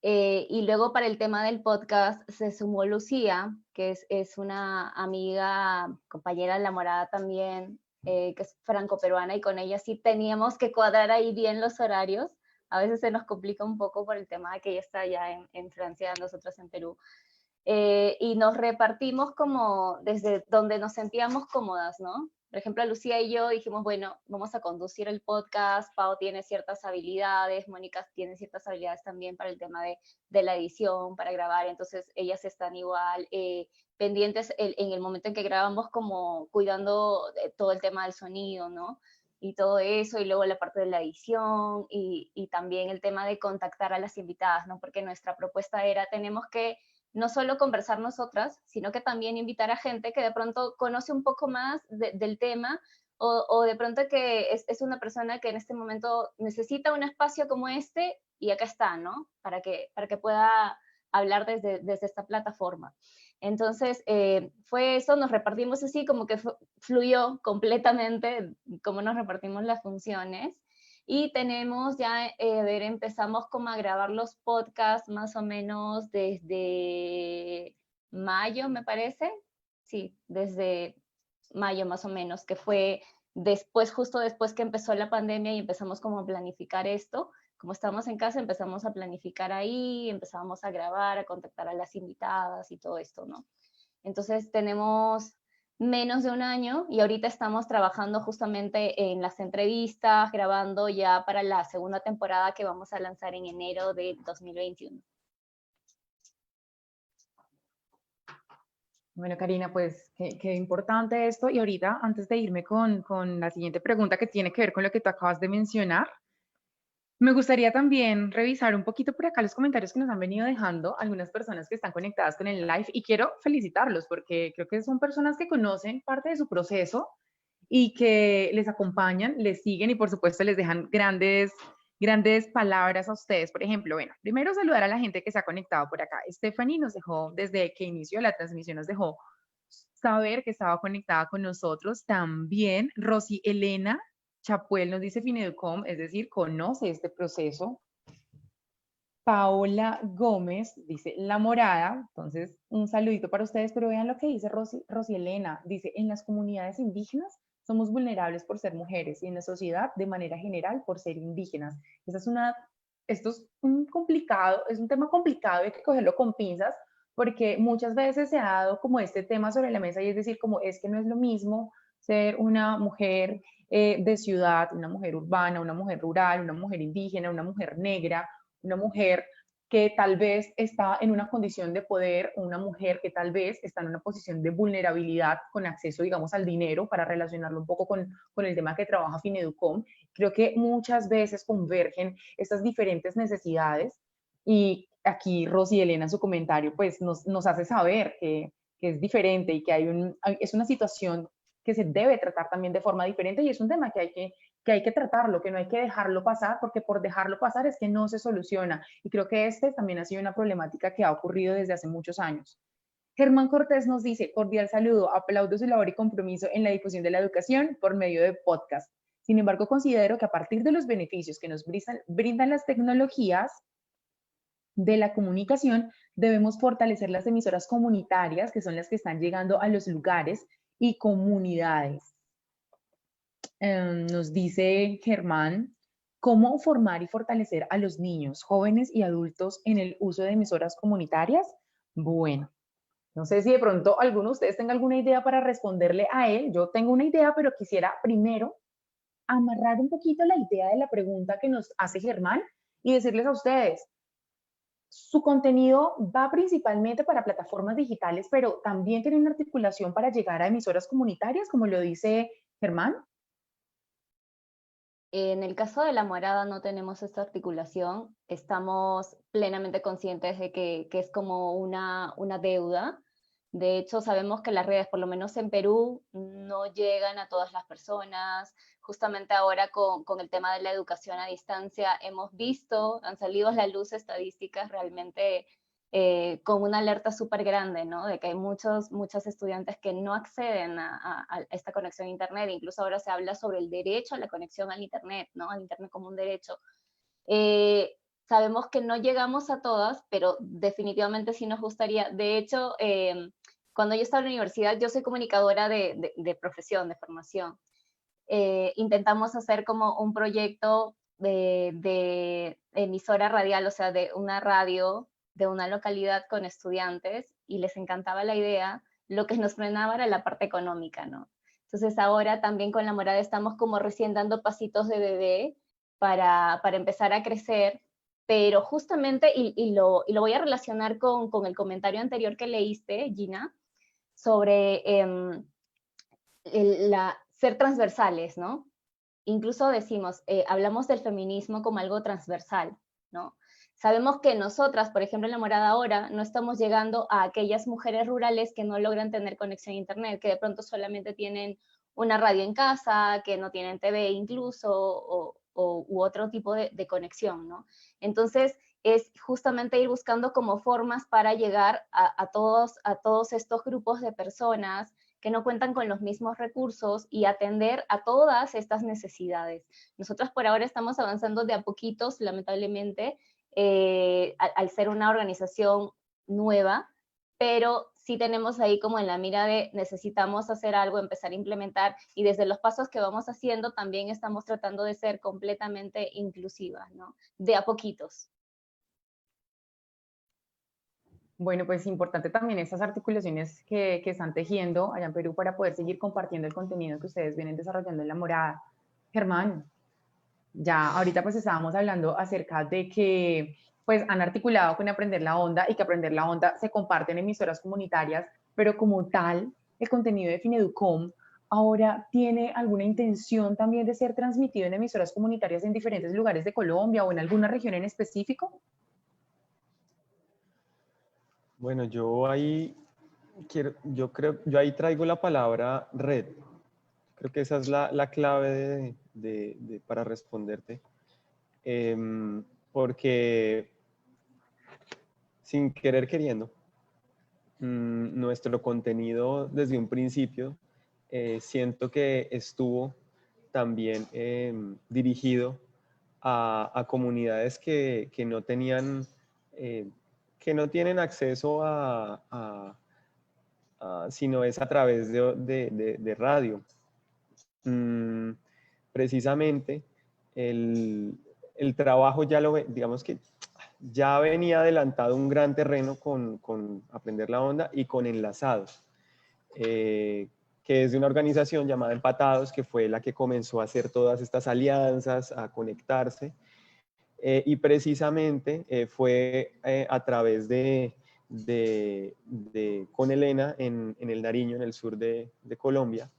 Y luego para el tema del podcast se sumó Lucía, que es una amiga, compañera de La Morada también, que es franco-peruana, y con ella sí teníamos que cuadrar ahí bien los horarios. A veces se nos complica un poco por el tema de que ella está allá en Francia, nosotros en Perú. Y nos repartimos como desde donde nos sentíamos cómodas, ¿no? Por ejemplo, Lucía y yo dijimos, bueno, vamos a conducir el podcast, Pau tiene ciertas habilidades, Mónica tiene ciertas habilidades también para el tema de la edición, para grabar, entonces ellas están igual pendientes en el momento en que grabamos, como cuidando todo el tema del sonido, ¿no? Y todo eso, y luego la parte de la edición, y también el tema de contactar a las invitadas, ¿no? Porque nuestra propuesta era, tenemos que no solo conversar nosotras, sino que también invitar a gente que de pronto conoce un poco más del tema, o de pronto que es una persona que en este momento necesita un espacio como este, y acá está, ¿no? Para que pueda hablar desde esta plataforma. Entonces, fue eso, nos repartimos así, como que fluyó completamente cómo nos repartimos las funciones. Y tenemos ya, empezamos como a grabar los podcasts más o menos desde mayo, me parece. Sí, desde mayo más o menos, que fue después, justo después que empezó la pandemia y empezamos como a planificar esto. Como estábamos en casa, empezamos a planificar ahí, empezamos a grabar, a contactar a las invitadas y todo esto, ¿no? Entonces tenemos menos de un año y ahorita estamos trabajando justamente en las entrevistas, grabando ya para la segunda temporada que vamos a lanzar en enero de 2021. Bueno, Karina, pues qué importante esto. Y ahorita, antes de irme con la siguiente pregunta que tiene que ver con lo que tú acabas de mencionar, me gustaría también revisar un poquito por acá los comentarios que nos han venido dejando algunas personas que están conectadas con el live, y quiero felicitarlos porque creo que son personas que conocen parte de su proceso y que les acompañan, les siguen y por supuesto les dejan grandes palabras a ustedes. Por ejemplo, bueno, primero saludar a la gente que se ha conectado por acá. Stephanie nos dejó, desde que inició la transmisión, nos dejó saber que estaba conectada con nosotros. También Rosy Elena Chapuel nos dice Fineducom, es decir, conoce este proceso. Paola Gómez dice La Morada, entonces un saludito para ustedes, pero vean lo que dice Rosy Elena, dice, en las comunidades indígenas somos vulnerables por ser mujeres y en la sociedad de manera general por ser indígenas. Esto es un tema complicado y hay que cogerlo con pinzas, porque muchas veces se ha dado como este tema sobre la mesa, y es decir, como es que no es lo mismo ser una mujer de ciudad, una mujer urbana, una mujer rural, una mujer indígena, una mujer negra, una mujer que tal vez está en una condición de poder, una mujer que tal vez está en una posición de vulnerabilidad con acceso, digamos, al dinero, para relacionarlo un poco con el tema que trabaja Fineducom. Creo que muchas veces convergen estas diferentes necesidades, y aquí Rosy Elena en su comentario pues nos hace saber que es diferente y que es una situación que se debe tratar también de forma diferente, y es un tema que hay que tratarlo, que no hay que dejarlo pasar, porque por dejarlo pasar es que no se soluciona. Y creo que este también ha sido una problemática que ha ocurrido desde hace muchos años. Germán Cortés nos dice, cordial saludo, aplaudo su labor y compromiso en la difusión de la educación por medio de podcast. Sin embargo, considero que a partir de los beneficios que nos brindan las tecnologías de la comunicación, debemos fortalecer las emisoras comunitarias, que son las que están llegando a los lugares y comunidades. Nos dice Germán, ¿cómo formar y fortalecer a los niños, jóvenes y adultos en el uso de emisoras comunitarias? Bueno, no sé si de pronto alguno de ustedes tenga alguna idea para responderle a él. Yo tengo una idea, pero quisiera primero amarrar un poquito la idea de la pregunta que nos hace Germán y decirles a ustedes, su contenido va principalmente para plataformas digitales, pero también tiene una articulación para llegar a emisoras comunitarias, como lo dice Germán. En el caso de La Morada no tenemos esta articulación, estamos plenamente conscientes de que es como una deuda. De hecho, sabemos que las redes, por lo menos en Perú, no llegan a todas las personas. Justamente ahora con el tema de la educación a distancia, hemos visto, han salido a la luz estadísticas realmente con una alerta súper grande, ¿no? De que hay muchos estudiantes que no acceden a esta conexión a Internet. Incluso ahora se habla sobre el derecho a la conexión al Internet, ¿no? Al Internet como un derecho. Sabemos que no llegamos a todas, pero definitivamente sí nos gustaría. De hecho, cuando yo estaba en la universidad, yo soy comunicadora de profesión, de formación. Intentamos hacer como un proyecto de emisora radial, o sea, de una radio de una localidad con estudiantes, y les encantaba la idea. Lo que nos frenaba era la parte económica, ¿no? Entonces ahora también con La Morada estamos como recién dando pasitos de bebé para empezar a crecer, pero justamente, y lo voy a relacionar con el comentario anterior que leíste, Gina, sobre ser transversales, ¿no? Incluso decimos, hablamos del feminismo como algo transversal, ¿no? Sabemos que nosotras, por ejemplo, en La Morada ahora, no estamos llegando a aquellas mujeres rurales que no logran tener conexión a Internet, que de pronto solamente tienen una radio en casa, que no tienen TV incluso, u otro tipo de conexión, ¿no? Entonces, es justamente ir buscando como formas para llegar a todos estos grupos de personas que no cuentan con los mismos recursos y atender a todas estas necesidades. Nosotros por ahora estamos avanzando de a poquitos, lamentablemente, al ser una organización nueva, pero sí tenemos ahí como en la mira de necesitamos hacer algo, empezar a implementar, y desde los pasos que vamos haciendo también estamos tratando de ser completamente inclusivas, ¿no? De a poquitos. Bueno, pues importante también estas articulaciones que están tejiendo allá en Perú para poder seguir compartiendo el contenido que ustedes vienen desarrollando en La Morada. Germán, ya ahorita pues estábamos hablando acerca de que pues han articulado con Aprender la Onda, y que Aprender la Onda se comparte en emisoras comunitarias, pero como tal, el contenido de Fineducom ahora tiene alguna intención también de ser transmitido en emisoras comunitarias en diferentes lugares de Colombia o en alguna región en específico. Bueno, yo ahí yo ahí traigo la palabra red. Creo que esa es la clave para responderte. Porque sin querer queriendo, nuestro contenido desde un principio siento que estuvo también dirigido a comunidades que no tenían, que no tienen acceso sino es a través de radio. Precisamente el trabajo ya digamos que ya venía adelantado un gran terreno con Aprender la Onda y con Enlazados, que es de una organización llamada Empatados, que fue la que comenzó a hacer todas estas alianzas, a conectarse, y precisamente fue a través con Elena en el Nariño, en el sur de Colombia,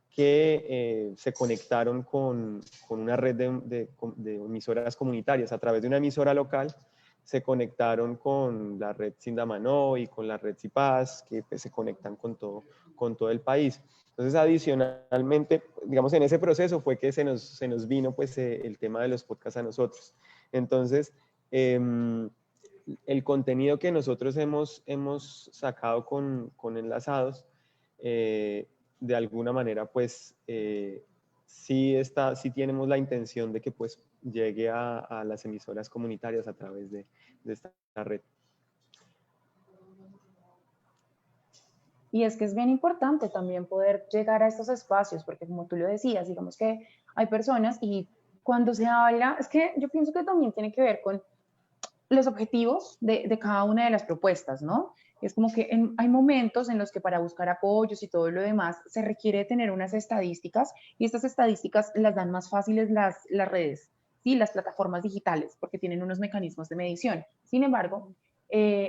que se conectaron con una red de emisoras comunitarias. A través de una emisora local se conectaron con la red Sindamano y con la red Cipaz, que pues, se conectan con todo el país. Entonces, adicionalmente, digamos, en ese proceso fue que se nos vino pues, el tema de los podcasts a nosotros. Entonces, el contenido que nosotros hemos sacado con Enlazados, de alguna manera, pues, sí tenemos la intención de que pues, llegue a las emisoras comunitarias a través de esta red. Y es que es bien importante también poder llegar a estos espacios, porque como tú lo decías, digamos que hay personas, y cuando se habla, es que yo pienso que también tiene que ver con los objetivos de cada una de las propuestas, ¿no? Es como que hay momentos en los que para buscar apoyos y todo lo demás se requiere tener unas estadísticas, y estas estadísticas las dan más fáciles las redes, ¿sí? Las plataformas digitales, porque tienen unos mecanismos de medición. Sin embargo,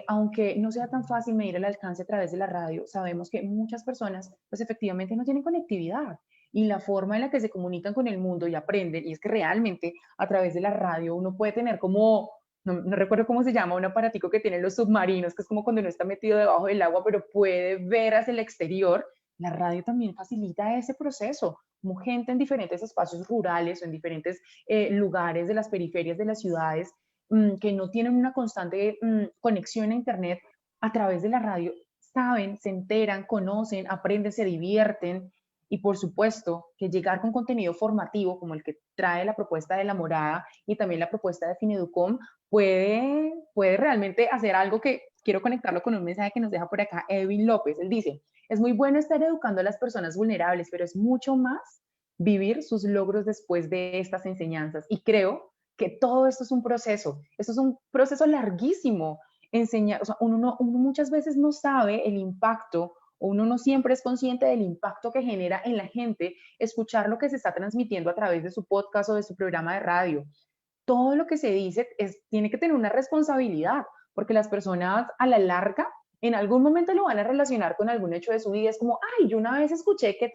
aunque no sea tan fácil medir el alcance a través de la radio, sabemos que muchas personas pues efectivamente no tienen conectividad y la forma en la que se comunican con el mundo y aprenden, y es que realmente a través de la radio uno puede tener como, no recuerdo cómo se llama, un aparatico que tienen los submarinos, que es como cuando uno está metido debajo del agua, pero puede ver hacia el exterior. La radio también facilita ese proceso, como gente en diferentes espacios rurales o en diferentes lugares de las periferias de las ciudades que no tienen una constante conexión a Internet, a través de la radio saben, se enteran, conocen, aprenden, se divierten. Y por supuesto que llegar con contenido formativo como el que trae la propuesta de La Morada y también la propuesta de Fineducom puede realmente hacer algo que quiero conectarlo con un mensaje que nos deja por acá Edwin López. Él dice, es muy bueno estar educando a las personas vulnerables, pero es mucho más vivir sus logros después de estas enseñanzas. Y creo que todo esto es un proceso larguísimo. Enseñar, o sea, uno muchas veces no sabe el impacto, o uno no siempre es consciente del impacto que genera en la gente escuchar lo que se está transmitiendo a través de su podcast o de su programa de radio. Todo lo que se dice tiene que tener una responsabilidad, porque las personas a la larga en algún momento lo van a relacionar con algún hecho de su vida. Es como, ay, yo una vez escuché que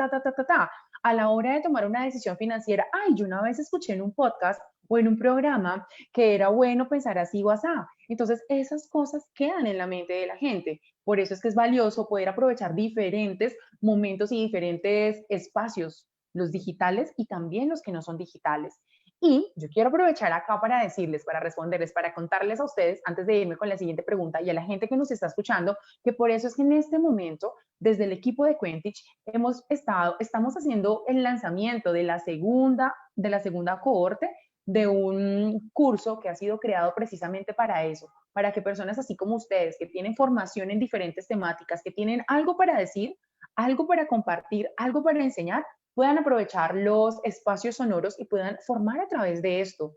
a la hora de tomar una decisión financiera, ay, yo una vez escuché en un podcast o en un programa que era bueno pensar así o así. Entonces, esas cosas quedan en la mente de la gente. Por eso es que es valioso poder aprovechar diferentes momentos y diferentes espacios, los digitales y también los que no son digitales. Y yo quiero aprovechar acá para decirles, para responderles, para contarles a ustedes, antes de irme con la siguiente pregunta, y a la gente que nos está escuchando, que por eso es que en este momento, desde el equipo de Quentich, estamos haciendo el lanzamiento de la segunda cohorte de un curso que ha sido creado precisamente para eso, para que personas así como ustedes, que tienen formación en diferentes temáticas, que tienen algo para decir, algo para compartir, algo para enseñar, puedan aprovechar los espacios sonoros y puedan formar a través de esto.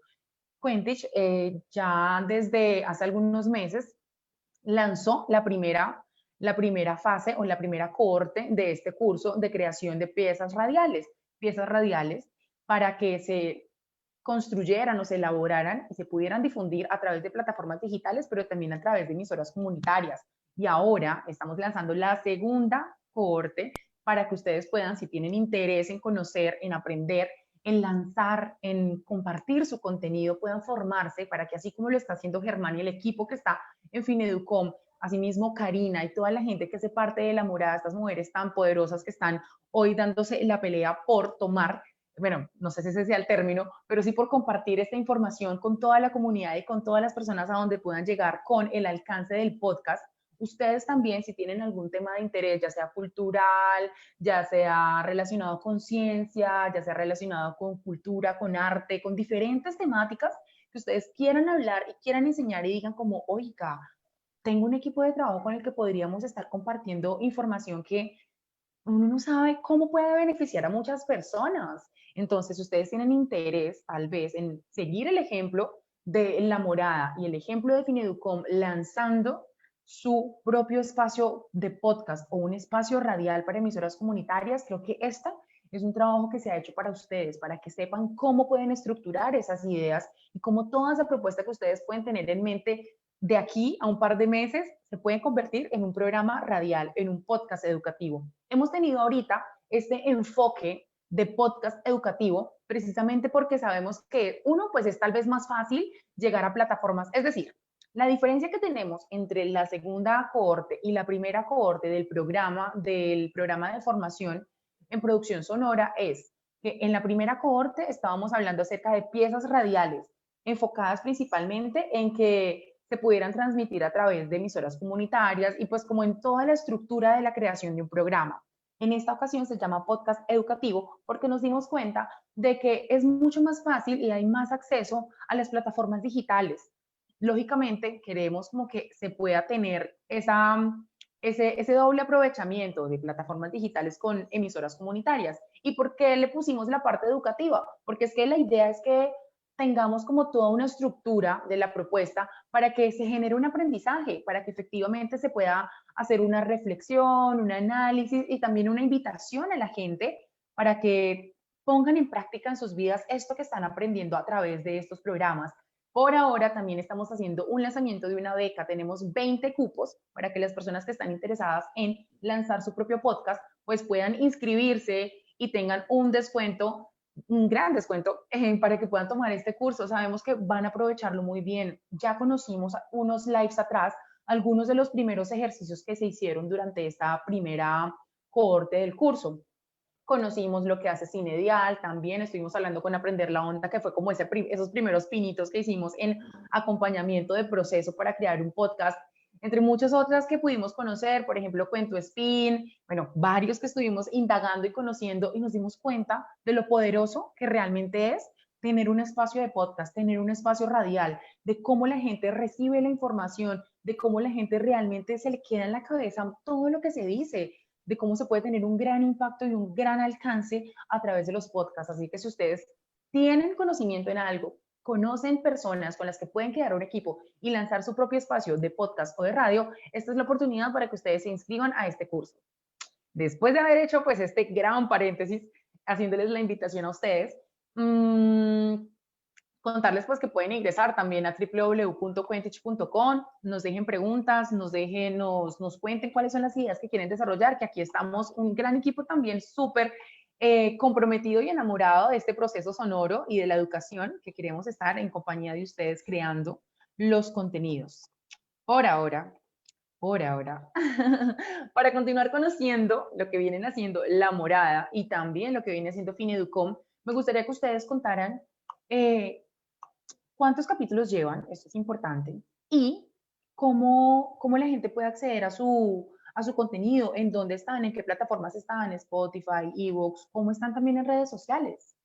Quentich ya desde hace algunos meses lanzó la primera fase o la primera cohorte de este curso de creación de piezas radiales para que se construyeran o se elaboraran y se pudieran difundir a través de plataformas digitales, pero también a través de emisoras comunitarias. Y ahora estamos lanzando la segunda cohorte para que ustedes puedan, si tienen interés en conocer, en aprender, en lanzar, en compartir su contenido, puedan formarse para que así como lo está haciendo Germán y el equipo que está en Fineducom, asimismo Karina y toda la gente que hace parte de La Morada, estas mujeres tan poderosas que están hoy dándose la pelea por tomar, bueno, no sé si ese sea el término, pero sí por compartir esta información con toda la comunidad y con todas las personas a donde puedan llegar con el alcance del podcast. Ustedes también, si tienen algún tema de interés, ya sea cultural, ya sea relacionado con ciencia, ya sea relacionado con cultura, con arte, con diferentes temáticas que ustedes quieran hablar y quieran enseñar y digan como, oiga, tengo un equipo de trabajo con el que podríamos estar compartiendo información que uno no sabe cómo puede beneficiar a muchas personas. Entonces, ustedes tienen interés tal vez en seguir el ejemplo de La Morada y el ejemplo de Fineducom lanzando su propio espacio de podcast o un espacio radial para emisoras comunitarias. Creo que esta es un trabajo que se ha hecho para ustedes, para que sepan cómo pueden estructurar esas ideas y cómo toda esa propuesta que ustedes pueden tener en mente de aquí a un par de meses se pueden convertir en un programa radial, en un podcast educativo. Hemos tenido ahorita este enfoque de podcast educativo precisamente porque sabemos que uno, pues es tal vez más fácil llegar a plataformas, es decir, la diferencia que tenemos entre la segunda cohorte y la primera cohorte del programa de formación en producción sonora es que en la primera cohorte estábamos hablando acerca de piezas radiales enfocadas principalmente en que se pudieran transmitir a través de emisoras comunitarias y pues como en toda la estructura de la creación de un programa. En esta ocasión se llama podcast educativo porque nos dimos cuenta de que es mucho más fácil y hay más acceso a las plataformas digitales. Lógicamente queremos como que se pueda tener ese doble aprovechamiento de plataformas digitales con emisoras comunitarias. ¿Y por qué le pusimos la parte educativa? Porque es que la idea es que tengamos como toda una estructura de la propuesta para que se genere un aprendizaje, para que efectivamente se pueda hacer una reflexión, un análisis y también una invitación a la gente para que pongan en práctica en sus vidas esto que están aprendiendo a través de estos programas. Por ahora también estamos haciendo un lanzamiento de una beca. Tenemos 20 cupos para que las personas que están interesadas en lanzar su propio podcast pues puedan inscribirse y tengan un descuento, un gran descuento para que puedan tomar este curso. Sabemos que van a aprovecharlo muy bien. Ya conocimos unos lives atrás, algunos de los primeros ejercicios que se hicieron durante esta primera cohorte del curso. Conocimos lo que hace Cinedial, también estuvimos hablando con Aprender la Onda, que fue como esos primeros pinitos que hicimos en acompañamiento de proceso para crear un podcast, entre muchas otras que pudimos conocer, por ejemplo, Cuento Spin, bueno, varios que estuvimos indagando y conociendo y nos dimos cuenta de lo poderoso que realmente es tener un espacio de podcast, tener un espacio radial, de cómo la gente recibe la información, de cómo la gente realmente se le queda en la cabeza todo lo que se dice, de cómo se puede tener un gran impacto y un gran alcance a través de los podcasts. Así que si ustedes tienen conocimiento en algo, conocen personas con las que pueden crear un equipo y lanzar su propio espacio de podcast o de radio, esta es la oportunidad para que ustedes se inscriban a este curso. Después de haber hecho pues este gran paréntesis, haciéndoles la invitación a ustedes, contarles pues que pueden ingresar también a www.quentich.com, nos dejen preguntas, nos cuenten cuáles son las ideas que quieren desarrollar, que aquí estamos un gran equipo también súper comprometido y enamorado de este proceso sonoro y de la educación, que queremos estar en compañía de ustedes creando los contenidos. Por ahora, para continuar conociendo lo que vienen haciendo La Morada y también lo que viene haciendo Fineducom, me gustaría que ustedes contaran cuántos capítulos llevan, esto es importante, y cómo la gente puede acceder a su contenido, en dónde están, en qué plataformas están, Spotify, eBooks, cómo están también en redes sociales.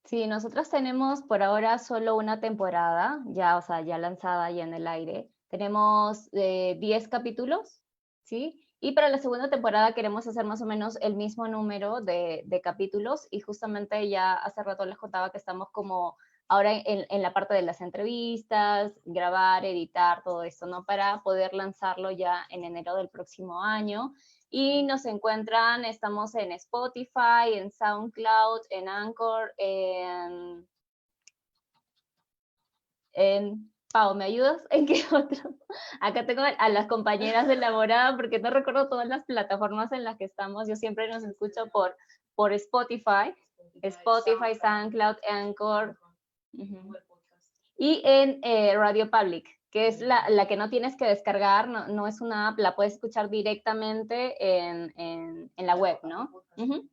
Sí, nosotros tenemos por ahora solo una temporada, ya, o sea, ya lanzada ya en el aire. Tenemos 10 capítulos, ¿sí? Y para la segunda temporada queremos hacer más o menos el mismo número de capítulos y justamente ya hace rato les contaba que estamos como ahora en la parte de las entrevistas, grabar, editar, todo esto, ¿no? Para poder lanzarlo ya en enero del próximo año. Y nos encuentran, estamos en Spotify, en SoundCloud, en Anchor, Pau, ¿me ayudas? ¿En qué otro? Acá tengo a las compañeras de La Morada porque no recuerdo todas las plataformas en las que estamos. Yo siempre nos escucho por Spotify, SoundCloud, Anchor. Y en Radio Public, que es la que no tienes que descargar, no es una app, la puedes escuchar directamente en la web, ¿no?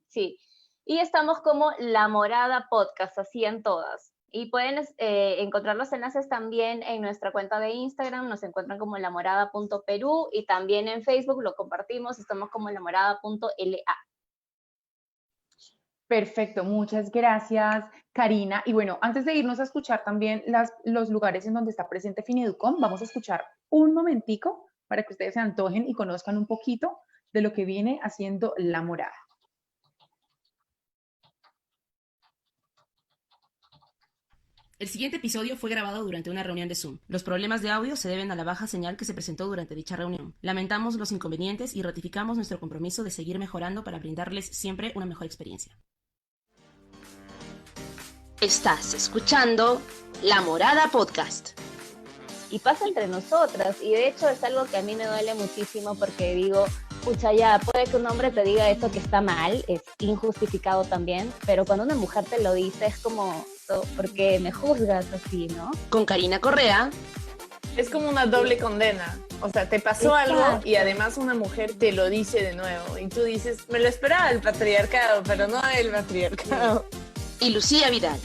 Sí. Y estamos como La Morada Podcast, así en todas. Y pueden encontrar los enlaces también en nuestra cuenta de Instagram, nos encuentran como lamorada.perú y también en Facebook lo compartimos, estamos como lamorada.la. Perfecto, muchas gracias, Karina. Y bueno, antes de irnos a escuchar también los lugares en donde está presente Fineducom, vamos a escuchar un momentico para que ustedes se antojen y conozcan un poquito de lo que viene haciendo La Morada. El siguiente episodio fue grabado durante una reunión de Zoom. Los problemas de audio se deben a la baja señal que se presentó durante dicha reunión. Lamentamos los inconvenientes y ratificamos nuestro compromiso de seguir mejorando para brindarles siempre una mejor experiencia. Estás escuchando La Morada Podcast. Y pasa entre nosotras, y de hecho es algo que a mí me duele muchísimo porque digo, pucha, ya, puede que un hombre te diga esto que está mal, es injustificado también, pero cuando una mujer te lo dice es como, ¿por qué me juzgas así, no? Con Karina Correa. Es como una doble condena, o sea, te pasó algo y además una mujer te lo dice de nuevo, y tú dices, me lo esperaba el patriarcado, pero no el patriarcado. Y Lucía Vidal.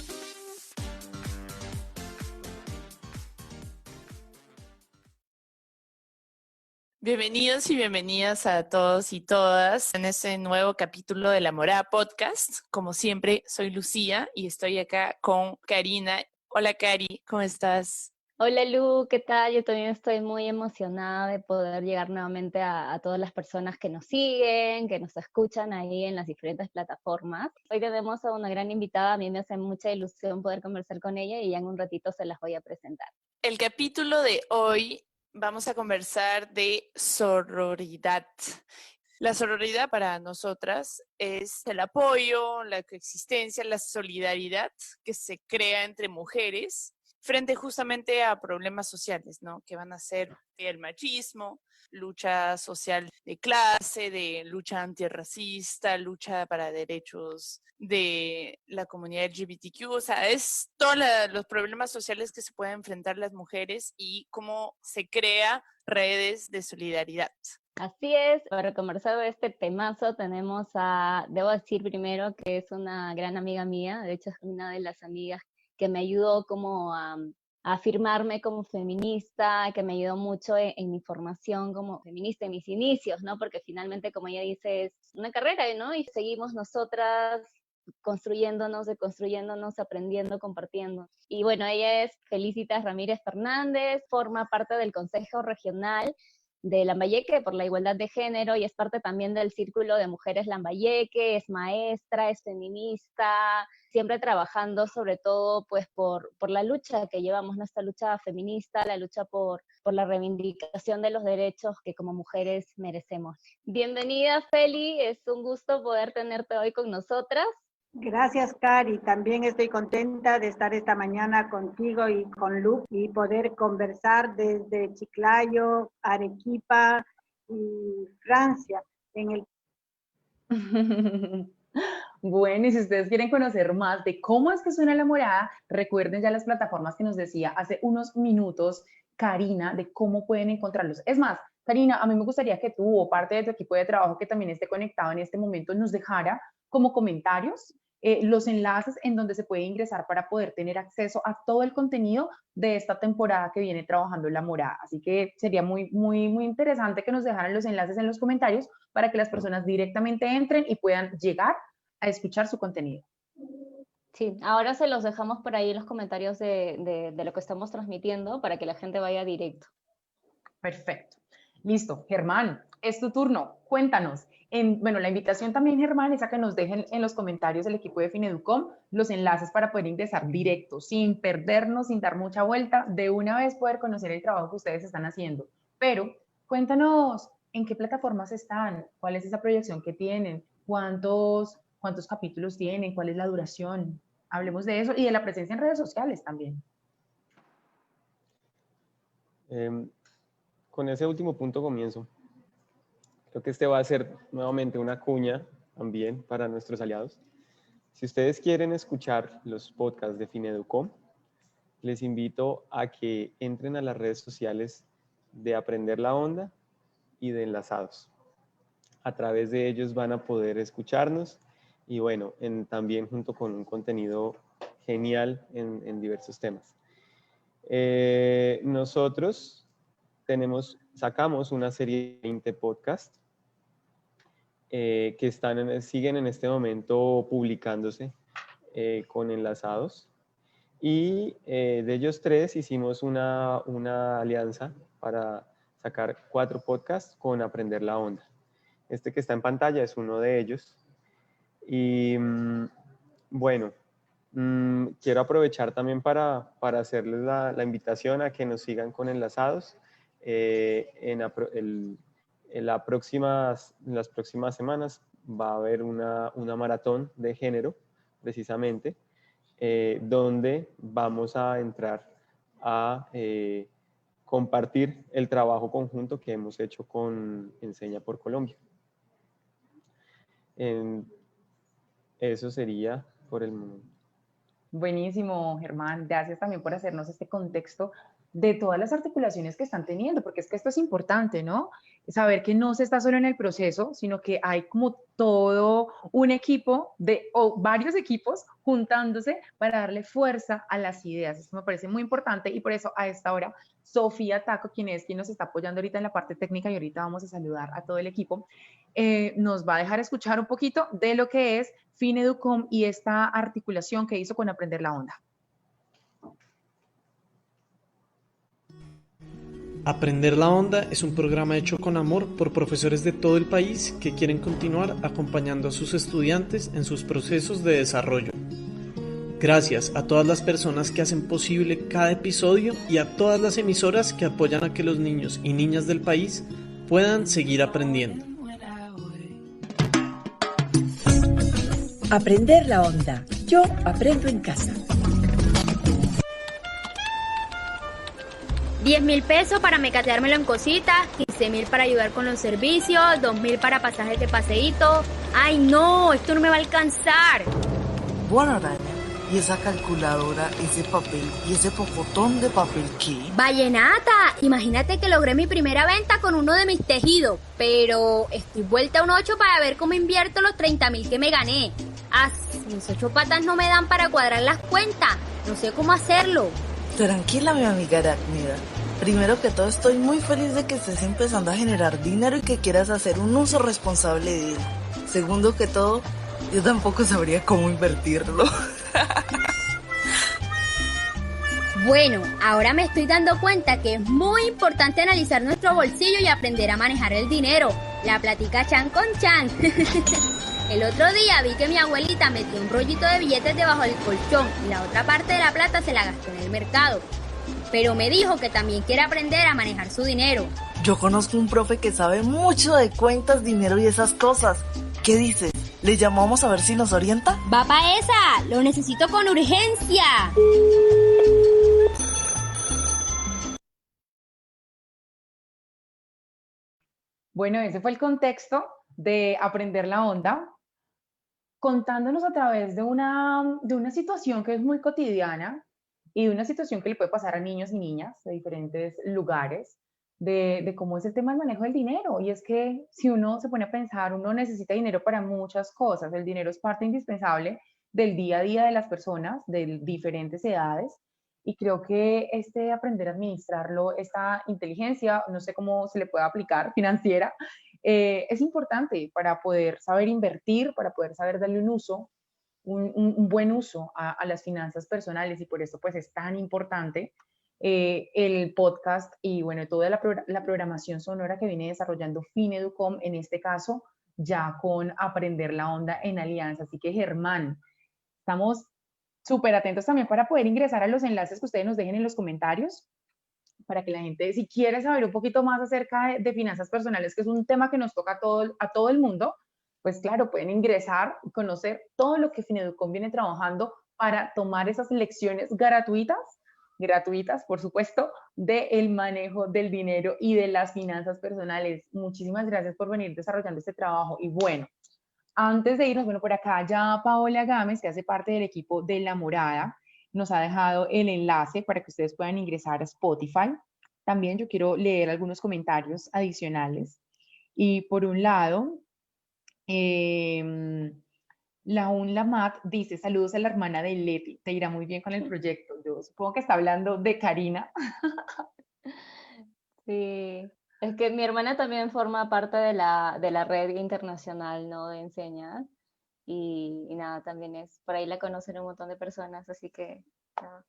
Bienvenidos y bienvenidas a todos y todas en este nuevo capítulo de La Morada Podcast. Como siempre, soy Lucía y estoy acá con Karina. Hola, Cari, ¿cómo estás? Hola, Lu, ¿qué tal? Yo también estoy muy emocionada de poder llegar nuevamente a todas las personas que nos siguen, que nos escuchan ahí en las diferentes plataformas. Hoy tenemos a una gran invitada, a mí me hace mucha ilusión poder conversar con ella y ya en un ratito se las voy a presentar. El capítulo de hoy vamos a conversar de sororidad. La sororidad para nosotras es el apoyo, la coexistencia, la solidaridad que se crea entre mujeres frente justamente a problemas sociales, ¿no? Que van a ser el machismo, lucha social de clase, de lucha antirracista, lucha para derechos de la comunidad LGBTQ, o sea, es todos los problemas sociales que se pueden enfrentar las mujeres y cómo se crea redes de solidaridad. Así es, para conversar de este temazo tenemos debo decir primero que es una gran amiga mía, de hecho es una de las amigas que me ayudó como a afirmarme como feminista, que me ayudó mucho en mi formación como feminista en mis inicios, ¿no? Porque finalmente, como ella dice, es una carrera, ¿no? Y seguimos nosotras construyéndonos, deconstruyéndonos, aprendiendo, compartiendo. Y bueno, ella es Felicitas Ramírez Fernández, forma parte del Consejo Regional de Lambayeque por la igualdad de género y es parte también del Círculo de Mujeres Lambayeque, es maestra, es feminista, siempre trabajando sobre todo pues por la lucha que llevamos, nuestra lucha feminista, la lucha por la reivindicación de los derechos que como mujeres merecemos. Bienvenida, Feli, es un gusto poder tenerte hoy con nosotras. Gracias, Cari. También estoy contenta de estar esta mañana contigo y con Lu y poder conversar desde Chiclayo, Arequipa y Francia. Bueno, y si ustedes quieren conocer más de cómo es que suena La Morada, recuerden ya las plataformas que nos decía hace unos minutos Karina de cómo pueden encontrarlos. Es más, Karina, a mí me gustaría que tú o parte de tu equipo de trabajo que también esté conectado en este momento nos dejara como comentarios los enlaces en donde se puede ingresar para poder tener acceso a todo el contenido de esta temporada que viene trabajando La Morada. Así que sería muy interesante que nos dejaran los enlaces en los comentarios para que las personas directamente entren y puedan llegar a escuchar su contenido. Sí, ahora se los dejamos por ahí en los comentarios de lo que estamos transmitiendo para que la gente vaya directo. Perfecto. Listo. Germán, es tu turno. Cuéntanos. Bueno, la invitación también, Germán, es a que nos dejen en los comentarios del equipo de Fineducom los enlaces para poder ingresar directo, sin perdernos, sin dar mucha vuelta, de una vez poder conocer el trabajo que ustedes están haciendo. Pero cuéntanos, ¿en qué plataformas están? ¿Cuál es esa proyección que tienen? ¿Cuántos capítulos tienen? ¿Cuál es la duración? Hablemos de eso y de la presencia en redes sociales también. Con ese último punto comienzo. Creo que este va a ser nuevamente una cuña también para nuestros aliados. Si ustedes quieren escuchar los podcasts de Fineducom, les invito a que entren a las redes sociales de Aprender la Onda y de Enlazados. A través de ellos van a poder escucharnos y bueno, también junto con un contenido genial en diversos temas. Nosotros sacamos una serie de 20 podcasts que siguen en este momento publicándose con Enlazados. Y de ellos 3 hicimos una alianza para sacar 4 podcasts con Aprender la Onda. Este que está en pantalla es uno de ellos. Y bueno, quiero aprovechar también para hacerles la invitación a que nos sigan con Enlazados. En las próximas semanas va a haber una maratón de género, precisamente, donde vamos a entrar a compartir el trabajo conjunto que hemos hecho con Enseña por Colombia. Eso sería por el momento. Buenísimo, Germán. Gracias también por hacernos este contexto de todas las articulaciones que están teniendo, porque es que esto es importante, ¿no? Saber que no se está solo en el proceso, sino que hay como todo un equipo o varios equipos juntándose para darle fuerza a las ideas. Esto me parece muy importante y por eso a esta hora Sofía Taco, quien nos está apoyando ahorita en la parte técnica y ahorita vamos a saludar a todo el equipo, nos va a dejar escuchar un poquito de lo que es Fineducom y esta articulación que hizo con Aprender la Onda. Aprender la Onda es un programa hecho con amor por profesores de todo el país que quieren continuar acompañando a sus estudiantes en sus procesos de desarrollo. Gracias a todas las personas que hacen posible cada episodio y a todas las emisoras que apoyan a que los niños y niñas del país puedan seguir aprendiendo. Aprender la onda. Yo aprendo en casa. 10.000 pesos para mecateármelo en cositas, 15.000 para ayudar con los servicios, 2.000 para pasajes de paseíto. ¡Ay no! Esto no me va a alcanzar. Bueno, Araña, ¿y esa calculadora, ese papel y ese pocotón de papel qué? Vallenata, imagínate que logré mi primera venta con uno de mis tejidos, pero estoy vuelta a un 8 para ver cómo invierto los 30.000 que me gané. Mis 8 patas no me dan para cuadrar las cuentas, no sé cómo hacerlo. Tranquila, mi amiga Arácnida. Primero que todo, estoy muy feliz de que estés empezando a generar dinero y que quieras hacer un uso responsable de él. Segundo que todo, yo tampoco sabría cómo invertirlo. Bueno, ahora me estoy dando cuenta que es muy importante analizar nuestro bolsillo y aprender a manejar el dinero. La platica chan con chan. El otro día vi que mi abuelita metió un rollito de billetes debajo del colchón y la otra parte de la plata se la gastó en el mercado. Pero me dijo que también quiere aprender a manejar su dinero. Yo conozco un profe que sabe mucho de cuentas, dinero y esas cosas. ¿Qué dices? ¿Le llamamos a ver si nos orienta? ¡Va pa' esa! ¡Lo necesito con urgencia! Bueno, ese fue el contexto de aprender la onda, contándonos a través de una situación que es muy cotidiana y de una situación que le puede pasar a niños y niñas de diferentes lugares, de cómo es el tema del manejo del dinero. Y es que si uno se pone a pensar, uno necesita dinero para muchas cosas. El dinero es parte indispensable del día a día de las personas de diferentes edades. Y creo que aprender a administrarlo, esta inteligencia, no sé cómo se le puede aplicar, financiera, es importante para poder saber invertir, para poder saber darle un uso, un buen uso a las finanzas personales, y por eso pues es tan importante el podcast y bueno, toda la programación sonora que viene desarrollando Fineducom, en este caso ya con Aprender la Onda en alianza. Así que Germán, estamos súper atentos también para poder ingresar a los enlaces que ustedes nos dejen en los comentarios, para que la gente, si quiere saber un poquito más acerca de finanzas personales, que es un tema que nos toca a todo el mundo, pues claro, pueden ingresar y conocer todo lo que Fineducom viene trabajando para tomar esas lecciones gratuitas, por supuesto, del manejo del dinero y de las finanzas personales. Muchísimas gracias por venir desarrollando este trabajo. Y bueno, antes de irnos, bueno, por acá ya Paola Gámez, que hace parte del equipo de La Morada, nos ha dejado el enlace para que ustedes puedan ingresar a Spotify. También yo quiero leer algunos comentarios adicionales. Y por un lado, Laun Lamat dice, saludos a la hermana de Leti, te irá muy bien con el proyecto. Yo supongo que está hablando de Karina. Sí, es que mi hermana también forma parte de la red internacional, ¿no? De Enseña. Y nada, también por ahí la conocen un montón de personas, así que nada.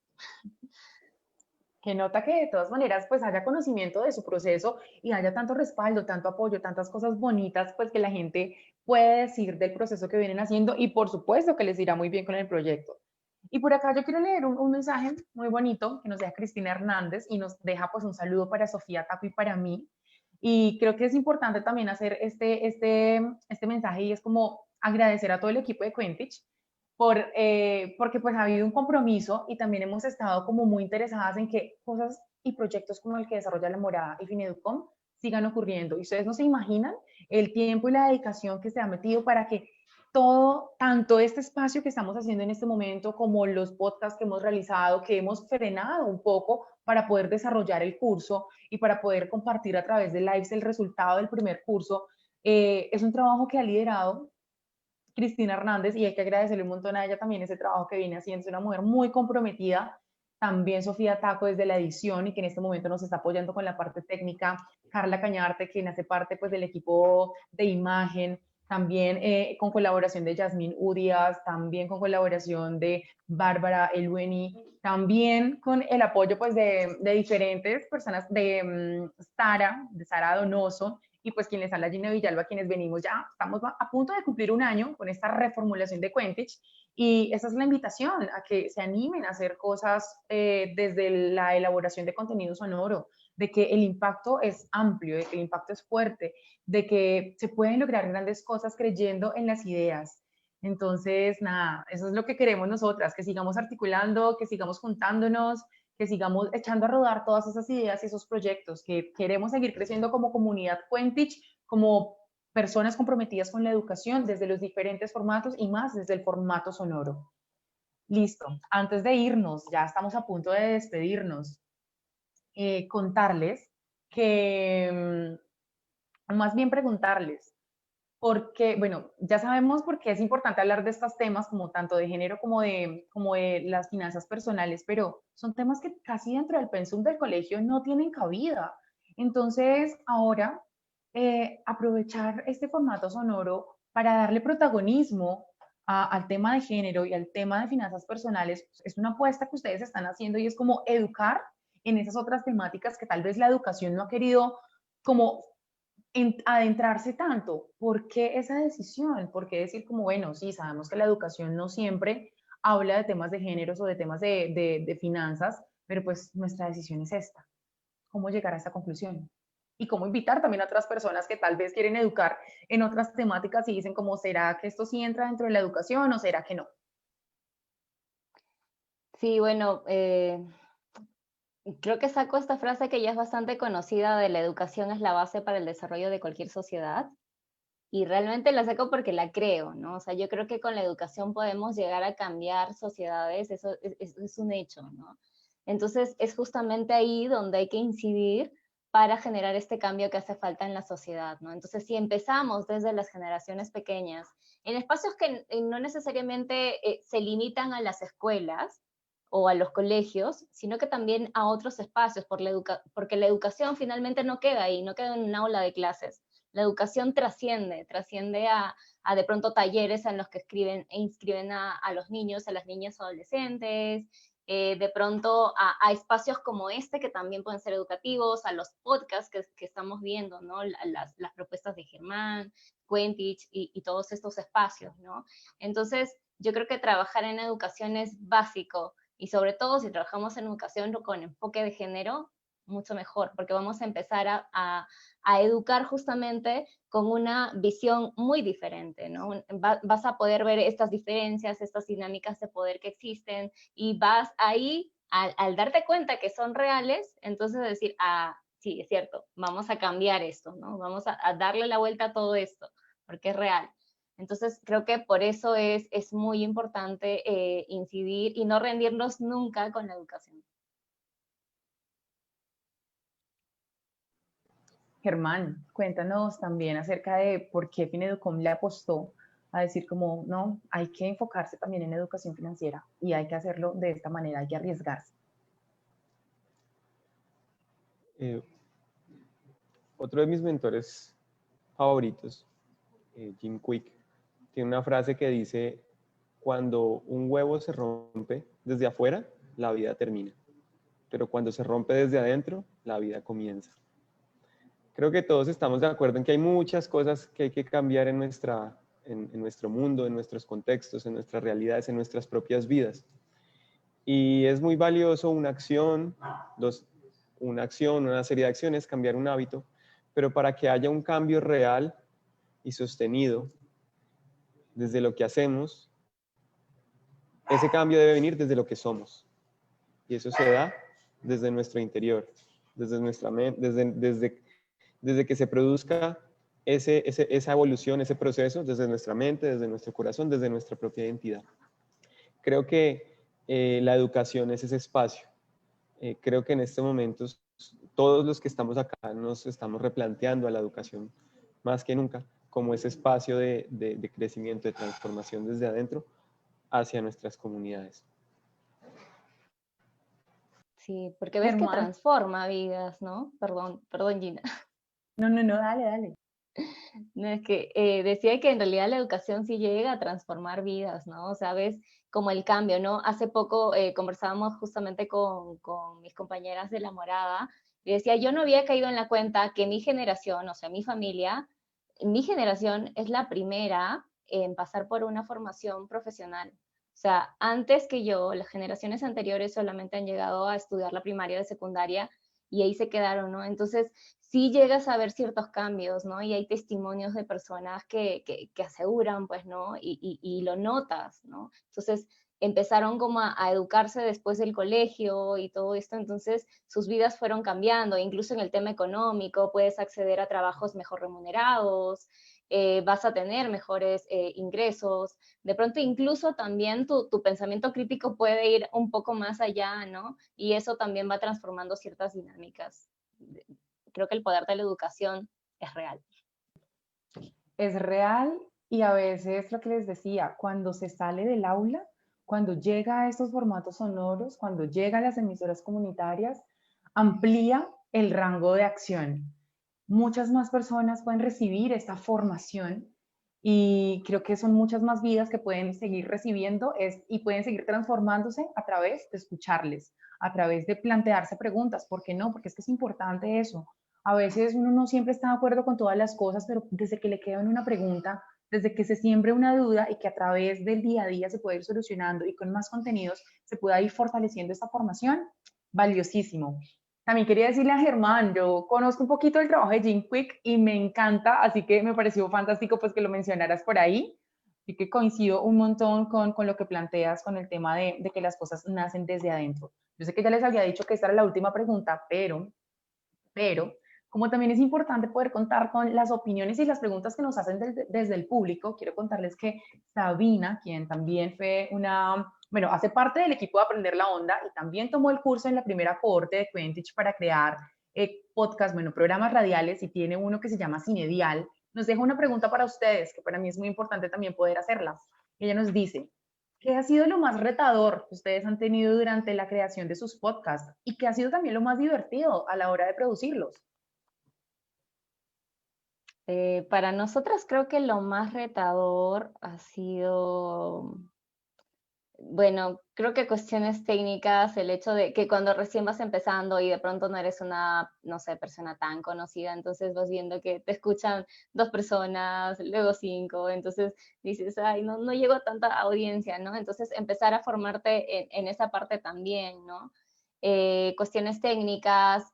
Que nota que de todas maneras pues haya conocimiento de su proceso y haya tanto respaldo, tanto apoyo, tantas cosas bonitas pues que la gente puede decir del proceso que vienen haciendo, y por supuesto que les irá muy bien con el proyecto. Y por acá yo quiero leer un mensaje muy bonito que nos deja Cristina Hernández y nos deja pues un saludo para Sofía Tapo y para mí. Y creo que es importante también hacer este mensaje, y es como agradecer a todo el equipo de Quentich porque pues ha habido un compromiso y también hemos estado como muy interesadas en que cosas y proyectos como el que desarrolla La Morada y Fineducom sigan ocurriendo. Y ustedes no se imaginan el tiempo y la dedicación que se ha metido para que tanto este espacio que estamos haciendo en este momento, como los podcasts que hemos realizado, que hemos frenado un poco para poder desarrollar el curso y para poder compartir a través de lives el resultado del primer curso, es un trabajo que ha liderado Cristina Hernández, y hay que agradecerle un montón a ella también ese trabajo que viene haciendo. Es una mujer muy comprometida. También Sofía Taco desde la edición, y que en este momento nos está apoyando con la parte técnica. Carla Cañarte, quien hace parte pues del equipo de imagen. También con colaboración de Yasmín Urias, también con colaboración de Bárbara Elueni, también con el apoyo pues de diferentes personas, de Sara Donoso, y pues quien les habla, Gina Villalba, quienes venimos ya, estamos a punto de cumplir un año con esta reformulación de Quentich, y esa es la invitación a que se animen a hacer cosas desde la elaboración de contenido sonoro, de que el impacto es amplio, de que el impacto es fuerte, de que se pueden lograr grandes cosas creyendo en las ideas. Entonces, nada, eso es lo que queremos nosotras, que sigamos articulando, que sigamos juntándonos, que sigamos echando a rodar todas esas ideas y esos proyectos, que queremos seguir creciendo como comunidad Cuentich, como personas comprometidas con la educación desde los diferentes formatos y más desde el formato sonoro. Listo, antes de irnos, ya estamos a punto de despedirnos, contarles que, más bien preguntarles, porque, bueno, ya sabemos por qué es importante hablar de estos temas, como tanto de género como de las finanzas personales, pero son temas que casi dentro del pensum del colegio no tienen cabida. Entonces, ahora, aprovechar este formato sonoro para darle protagonismo al tema de género y al tema de finanzas personales es una apuesta que ustedes están haciendo y es como educar en esas otras temáticas que tal vez la educación no ha querido como adentrarse tanto. ¿Por qué esa decisión? ¿Por qué decir como, bueno, sí, sabemos que la educación no siempre habla de temas de géneros o de temas de finanzas, pero pues nuestra decisión es esta? ¿Cómo llegar a esta conclusión? Y cómo invitar también a otras personas que tal vez quieren educar en otras temáticas y dicen como, ¿será que esto sí entra dentro de la educación o será que no? Sí, bueno, creo que saco esta frase que ya es bastante conocida de la educación es la base para el desarrollo de cualquier sociedad. Y realmente la saco porque la creo, ¿no? O sea, yo creo que con la educación podemos llegar a cambiar sociedades, eso es un hecho, ¿no? Entonces, es justamente ahí donde hay que incidir para generar este cambio que hace falta en la sociedad, ¿no? Entonces, si empezamos desde las generaciones pequeñas, en espacios que no necesariamente se limitan a las escuelas o a los colegios, sino que también a otros espacios, porque la educación finalmente no queda ahí, no queda en un aula de clases. La educación trasciende a de pronto talleres en los que inscriben a los niños, a las niñas adolescentes, de pronto a espacios como este que también pueden ser educativos, a los podcasts que estamos viendo, ¿no? Las propuestas de Germán, Cuentich y todos estos espacios, ¿no? Entonces, yo creo que trabajar en educación es básico y sobre todo si trabajamos en educación con enfoque de género, mucho mejor, porque vamos a empezar a educar justamente con una visión muy diferente, ¿no? Vas a poder ver estas diferencias, estas dinámicas de poder que existen, y vas ahí, al darte cuenta que son reales, entonces decir, sí, es cierto, vamos a cambiar esto, ¿no? Vamos a darle la vuelta a todo esto, porque es real. Entonces, creo que por eso es muy importante incidir y no rendirnos nunca con la educación. Germán, cuéntanos también acerca de por qué Fineducom le apostó a decir como, no, hay que enfocarse también en educación financiera y hay que hacerlo de esta manera, hay que arriesgarse. Otro de mis mentores favoritos, Jim Quick, tiene una frase que dice, cuando un huevo se rompe desde afuera, la vida termina, pero cuando se rompe desde adentro, la vida comienza. Creo que todos estamos de acuerdo en que hay muchas cosas que hay que cambiar en nuestro mundo, en nuestros contextos, en nuestras realidades, en nuestras propias vidas. Y es muy valioso una acción, una serie de acciones, cambiar un hábito, pero para que haya un cambio real y sostenido desde lo que hacemos, ese cambio debe venir desde lo que somos. Y eso se da desde nuestro interior, desde nuestra mente, desde que se produzca esa evolución, ese proceso, desde nuestra mente, desde nuestro corazón, desde nuestra propia identidad. Creo que la educación es ese espacio. Creo que en este momento todos los que estamos acá nos estamos replanteando a la educación más que nunca como ese espacio de crecimiento, de transformación desde adentro hacia nuestras comunidades. Sí, porque ves que transforma vidas, ¿no? Perdón, Gina. No, dale. No, es que decía que en realidad la educación sí llega a transformar vidas, ¿no? O sea, ves como el cambio, ¿no? Hace poco conversábamos justamente con mis compañeras de La Morada y decía, yo no había caído en la cuenta que mi generación, o sea, mi familia, mi generación es la primera en pasar por una formación profesional. O sea, antes que yo, las generaciones anteriores solamente han llegado a estudiar la primaria de secundaria y ahí se quedaron, ¿no? Entonces, sí llegas a ver ciertos cambios, ¿no? Y hay testimonios de personas que aseguran, pues, ¿no? Y lo notas, ¿no? Entonces, empezaron como a educarse después del colegio y todo esto, entonces sus vidas fueron cambiando, incluso en el tema económico, puedes acceder a trabajos mejor remunerados, vas a tener mejores ingresos, de pronto incluso también tu pensamiento crítico puede ir un poco más allá, ¿no? Y eso también va transformando ciertas dinámicas. Creo que el poder de la educación es real. Es real y a veces lo que les decía, cuando se sale del aula, cuando llega a estos formatos sonoros, cuando llega a las emisoras comunitarias, amplía el rango de acción. Muchas más personas pueden recibir esta formación y creo que son muchas más vidas que pueden seguir recibiendo y pueden seguir transformándose a través de escucharles, a través de plantearse preguntas. ¿Por qué no? Porque es que es importante eso. A veces uno no siempre está de acuerdo con todas las cosas, pero desde que le queda una pregunta, desde que se siembre una duda y que a través del día a día se puede ir solucionando y con más contenidos se pueda ir fortaleciendo esta formación, valiosísimo. También quería decirle a Germán, yo conozco un poquito el trabajo de Jim Quick y me encanta, así que me pareció fantástico pues que lo mencionaras por ahí, y que coincido un montón con lo que planteas con el tema de que las cosas nacen desde adentro. Yo sé que ya les había dicho que esta era la última pregunta, pero como también es importante poder contar con las opiniones y las preguntas que nos hacen desde el público, quiero contarles que Sabina, quien también fue hace parte del equipo de Aprender la Onda y también tomó el curso en la primera cohorte de Quentich para crear programas radiales, y tiene uno que se llama Cinedial, nos deja una pregunta para ustedes, que para mí es muy importante también poder hacerlas. Ella nos dice: ¿qué ha sido lo más retador que ustedes han tenido durante la creación de sus podcasts? ¿Y qué ha sido también lo más divertido a la hora de producirlos? Para nosotras creo que lo más retador ha sido, bueno, creo que cuestiones técnicas, el hecho de que cuando recién vas empezando y de pronto no eres una, no sé, persona tan conocida, entonces vas viendo que te escuchan 2 personas, luego 5, entonces dices, ay, no llego a tanta audiencia, ¿no? Entonces empezar a formarte en esa parte también, ¿no? Cuestiones técnicas.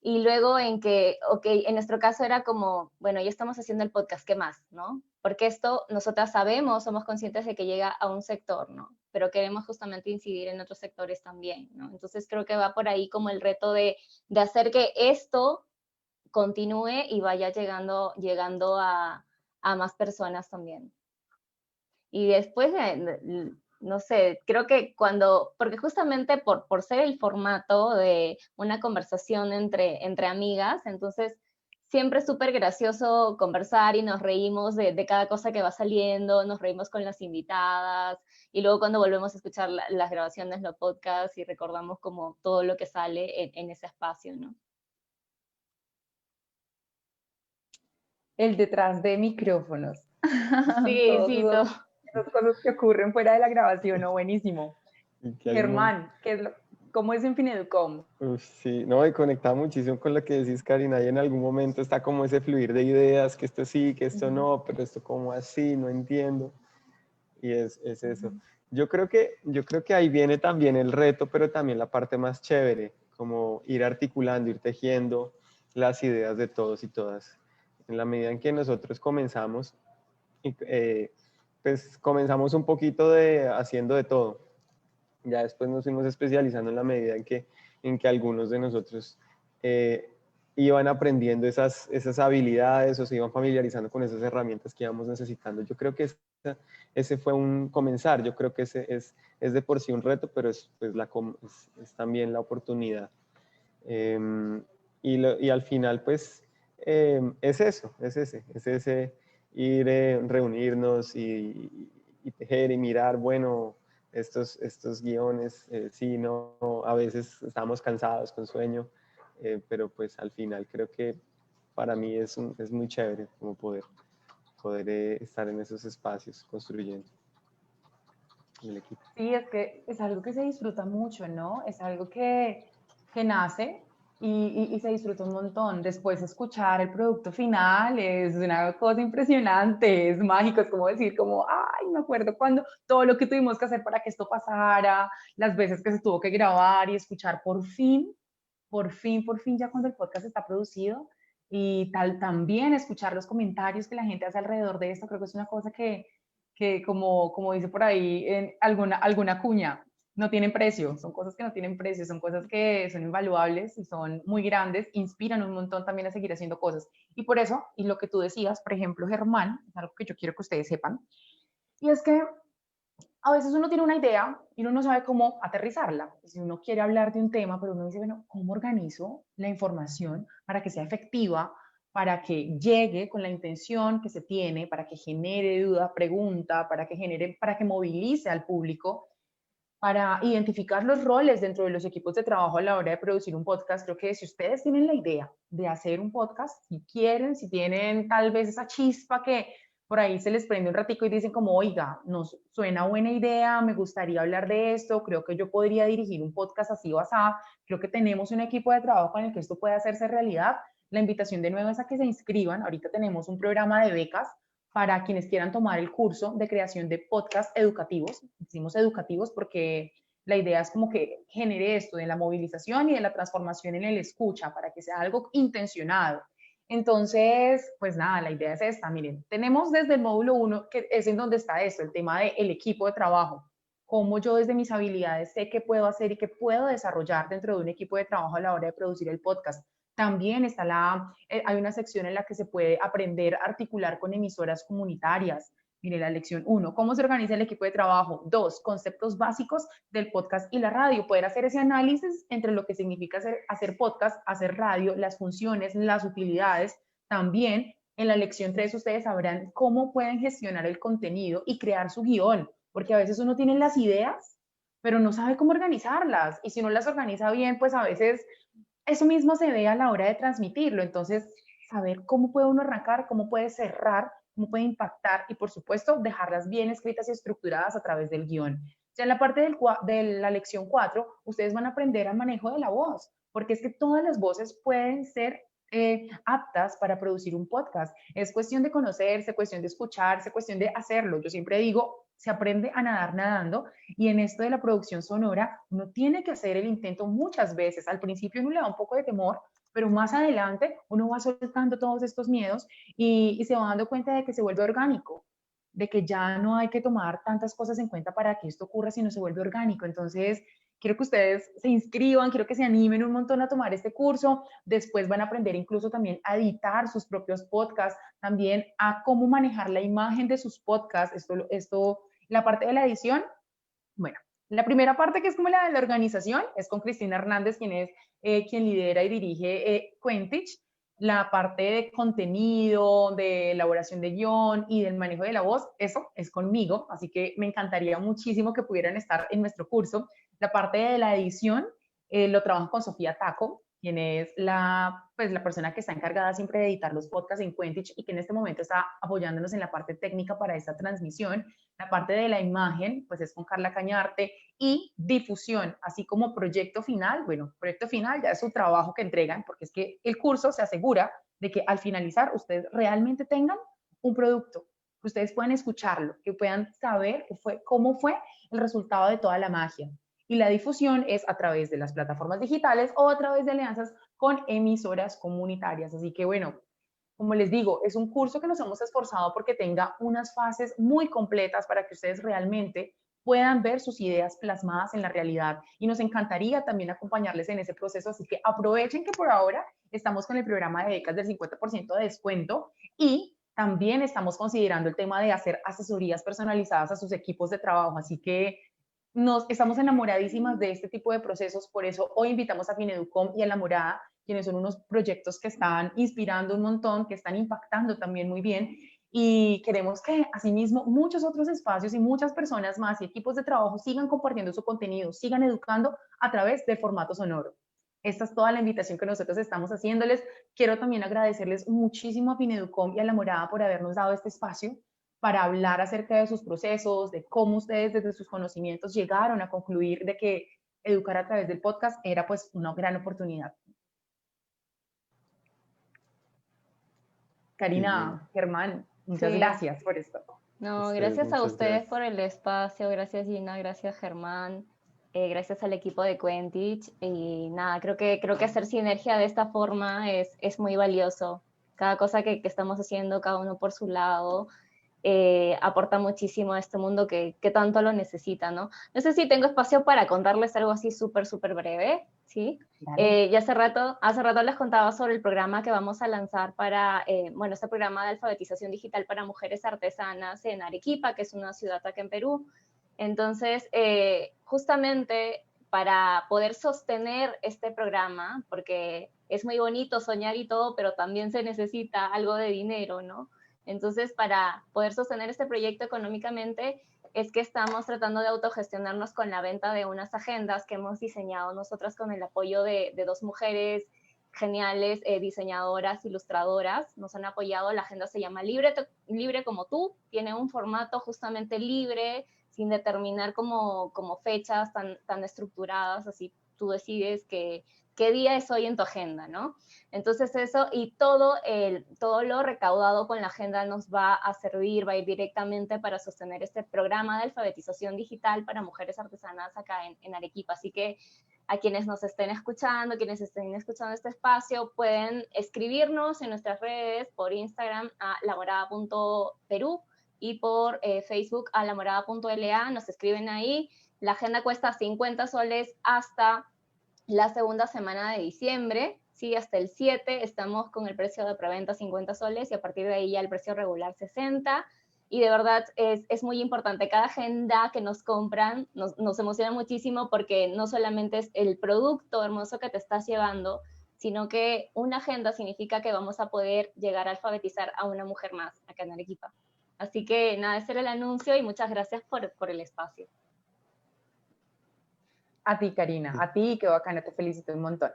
Y luego en que, ok, en nuestro caso era como, bueno, ya estamos haciendo el podcast, ¿qué más, no? Porque esto nosotras sabemos, somos conscientes de que llega a un sector, ¿no? Pero queremos justamente incidir en otros sectores también, ¿no? Entonces creo que va por ahí como el reto de hacer que esto continúe y vaya llegando a más personas también. Y después no sé, creo que porque justamente por ser el formato de una conversación entre amigas, entonces siempre es súper gracioso conversar y nos reímos de cada cosa que va saliendo, nos reímos con las invitadas, y luego cuando volvemos a escuchar las grabaciones, los podcasts, y recordamos como todo lo que sale en ese espacio, ¿no? El detrás de micrófonos. Sí, sí, todo. Las cosas que ocurren fuera de la grabación, ¿no? Buenísimo. Germán, ¿cómo es Infineducom? Sí, no, y conectaba muchísimo con lo que decís, Karina, y en algún momento está como ese fluir de ideas, que esto sí, que esto no, pero esto como así, no entiendo, y es eso. Yo creo que ahí viene también el reto, pero también la parte más chévere, como ir articulando, ir tejiendo las ideas de todos y todas. En la medida en que nosotros comenzamos, pues comenzamos un poquito haciendo de todo. Ya después nos fuimos especializando en la medida en que algunos de nosotros iban aprendiendo esas habilidades o se iban familiarizando con esas herramientas que íbamos necesitando. Yo creo que ese fue un comenzar. Yo creo que ese es de por sí un reto, pero es también la oportunidad. Y al final, pues, es ese ir, reunirnos y tejer y mirar, bueno, estos guiones, sí, no, a veces estamos cansados, con sueño, pero pues al final creo que para mí es muy chévere como poder estar en esos espacios construyendo el equipo. Sí, es que es algo que se disfruta mucho, ¿no? Es algo que nace y se disfruta un montón. Después escuchar el producto final es una cosa impresionante, es mágico, es como decir, como, ay, me acuerdo cuando todo lo que tuvimos que hacer para que esto pasara, las veces que se tuvo que grabar y escuchar por fin, ya cuando el podcast está producido, y también escuchar los comentarios que la gente hace alrededor de esto. Creo que es una cosa que como dice por ahí en alguna cuña, no tienen precio, son cosas que no tienen precio, son cosas que son invaluables y son muy grandes, inspiran un montón también a seguir haciendo cosas. Y por eso, y lo que tú decías, por ejemplo, Germán, es algo que yo quiero que ustedes sepan, y es que a veces uno tiene una idea y uno no sabe cómo aterrizarla. Y si uno quiere hablar de un tema, pero uno dice, bueno, ¿cómo organizo la información para que sea efectiva, para que llegue con la intención que se tiene, para que genere duda, pregunta, para que movilice al público, para identificar los roles dentro de los equipos de trabajo a la hora de producir un podcast? Creo que si ustedes tienen la idea de hacer un podcast, si quieren, si tienen tal vez esa chispa que por ahí se les prende un ratico y dicen como, oiga, nos suena buena idea, me gustaría hablar de esto, creo que yo podría dirigir un podcast así o así, creo que tenemos un equipo de trabajo con el que esto puede hacerse realidad. La invitación de nuevo es a que se inscriban. Ahorita tenemos un programa de becas para quienes quieran tomar el curso de creación de podcasts educativos. Decimos educativos porque la idea es como que genere esto de la movilización y de la transformación en el escucha, para que sea algo intencionado. Entonces, pues nada, la idea es esta. Miren, tenemos desde el módulo 1, que es en donde está esto, el tema del equipo de trabajo. Cómo yo desde mis habilidades sé qué puedo hacer y qué puedo desarrollar dentro de un equipo de trabajo a la hora de producir el podcast. También está hay una sección en la que se puede aprender a articular con emisoras comunitarias. Mire, la lección 1, ¿cómo se organiza el equipo de trabajo? 2, conceptos básicos del podcast y la radio. Poder hacer ese análisis entre lo que significa hacer podcast, hacer radio, las funciones, las utilidades. También en la lección 3 ustedes sabrán cómo pueden gestionar el contenido y crear su guión, porque a veces uno tiene las ideas, pero no sabe cómo organizarlas. Y si no las organiza bien, pues a veces eso mismo se ve a la hora de transmitirlo. Entonces, saber cómo puede uno arrancar, cómo puede cerrar, cómo puede impactar y, por supuesto, dejarlas bien escritas y estructuradas a través del guión. Ya en la parte de la lección 4, ustedes van a aprender al manejo de la voz, porque es que todas las voces pueden ser aptas para producir un podcast. Es cuestión de conocerse, cuestión de escucharse, cuestión de hacerlo. Yo siempre digo, se aprende a nadar nadando, y en esto de la producción sonora uno tiene que hacer el intento muchas veces. Al principio uno le da un poco de temor, pero más adelante uno va soltando todos estos miedos y se va dando cuenta de que se vuelve orgánico, de que ya no hay que tomar tantas cosas en cuenta para que esto ocurra, sino se vuelve orgánico. Entonces, quiero que ustedes se inscriban, quiero que se animen un montón a tomar este curso. Después van a aprender incluso también a editar sus propios podcasts, también a cómo manejar la imagen de sus podcasts. La parte de la edición, bueno, la primera parte, que es como la de la organización, es con Cristina Hernández, quien es quien lidera y dirige Quentich. La parte de contenido, de elaboración de guión y del manejo de la voz, eso es conmigo, así que me encantaría muchísimo que pudieran estar en nuestro curso. La parte de la edición lo trabajo con Sofía Taco, quien es la persona que está encargada siempre de editar los podcasts en Quentich y que en este momento está apoyándonos en la parte técnica para esta transmisión. La parte de la imagen, pues es con Carla Cañarte, y difusión, así como proyecto final. Bueno, proyecto final ya es su trabajo que entregan, porque es que el curso se asegura de que al finalizar ustedes realmente tengan un producto, que ustedes puedan escucharlo, que puedan saber cómo fue el resultado de toda la magia. Y la difusión es a través de las plataformas digitales o a través de alianzas con emisoras comunitarias. Así que bueno, como les digo, es un curso que nos hemos esforzado porque tenga unas fases muy completas para que ustedes realmente puedan ver sus ideas plasmadas en la realidad. Y nos encantaría también acompañarles en ese proceso, así que aprovechen que por ahora estamos con el programa de becas del 50% de descuento, y también estamos considerando el tema de hacer asesorías personalizadas a sus equipos de trabajo. Así que estamos enamoradísimas de este tipo de procesos. Por eso hoy invitamos a Fineducom y a La Morada, quienes son unos proyectos que están inspirando un montón, que están impactando también muy bien, y queremos que asimismo muchos otros espacios y muchas personas más y equipos de trabajo sigan compartiendo su contenido, sigan educando a través del formato sonoro. Esta es toda la invitación que nosotros estamos haciéndoles. Quiero también agradecerles muchísimo a Fineducom y a La Morada por habernos dado este espacio para hablar acerca de sus procesos, de cómo ustedes desde sus conocimientos llegaron a concluir de que educar a través del podcast era pues una gran oportunidad. Karina, Germán, muchas gracias por esto. No, gracias a ustedes por el espacio, gracias Gina, gracias Germán. gracias al equipo de Quentich, y nada, creo que hacer sinergia de esta forma es muy valioso. Cada cosa que estamos haciendo, cada uno por su lado, aporta muchísimo a este mundo que tanto lo necesita, ¿no? No sé si tengo espacio para contarles algo así súper breve, ¿sí? Ya hace rato les contaba sobre el programa que vamos a lanzar para, este programa de alfabetización digital para mujeres artesanas en Arequipa, que es una ciudad acá en Perú. Entonces, justamente para poder sostener este programa, porque es muy bonito soñar y todo, pero también se necesita algo de dinero, ¿no? Entonces, para poder sostener este proyecto económicamente, es que estamos tratando de autogestionarnos con la venta de unas agendas que hemos diseñado nosotras con el apoyo de 2 mujeres geniales, diseñadoras, ilustradoras. Nos han apoyado. La agenda se llama Libre como tú, tiene un formato justamente libre, sin determinar como fechas tan estructuradas, así tú decides qué día es hoy en tu agenda, ¿no? Entonces eso, y todo lo recaudado con la agenda nos va a servir, va a ir directamente para sostener este programa de alfabetización digital para mujeres artesanas acá en Arequipa. Así que a quienes nos estén escuchando, este espacio, pueden escribirnos en nuestras redes, por Instagram a lamorada.perú, y por Facebook a lamorada.la, nos escriben ahí. La agenda cuesta 50 soles hasta la segunda semana de diciembre, ¿sí? Hasta el 7 estamos con el precio de preventa 50 soles y a partir de ahí ya el precio regular 60. Y de verdad es muy importante. Cada agenda que nos compran nos emociona muchísimo, porque no solamente es el producto hermoso que te estás llevando, sino que una agenda significa que vamos a poder llegar a alfabetizar a una mujer más acá en Arequipa. Así que nada, ese era el anuncio y muchas gracias por el espacio. A ti, Karina, a ti, qué bacana, te felicito un montón.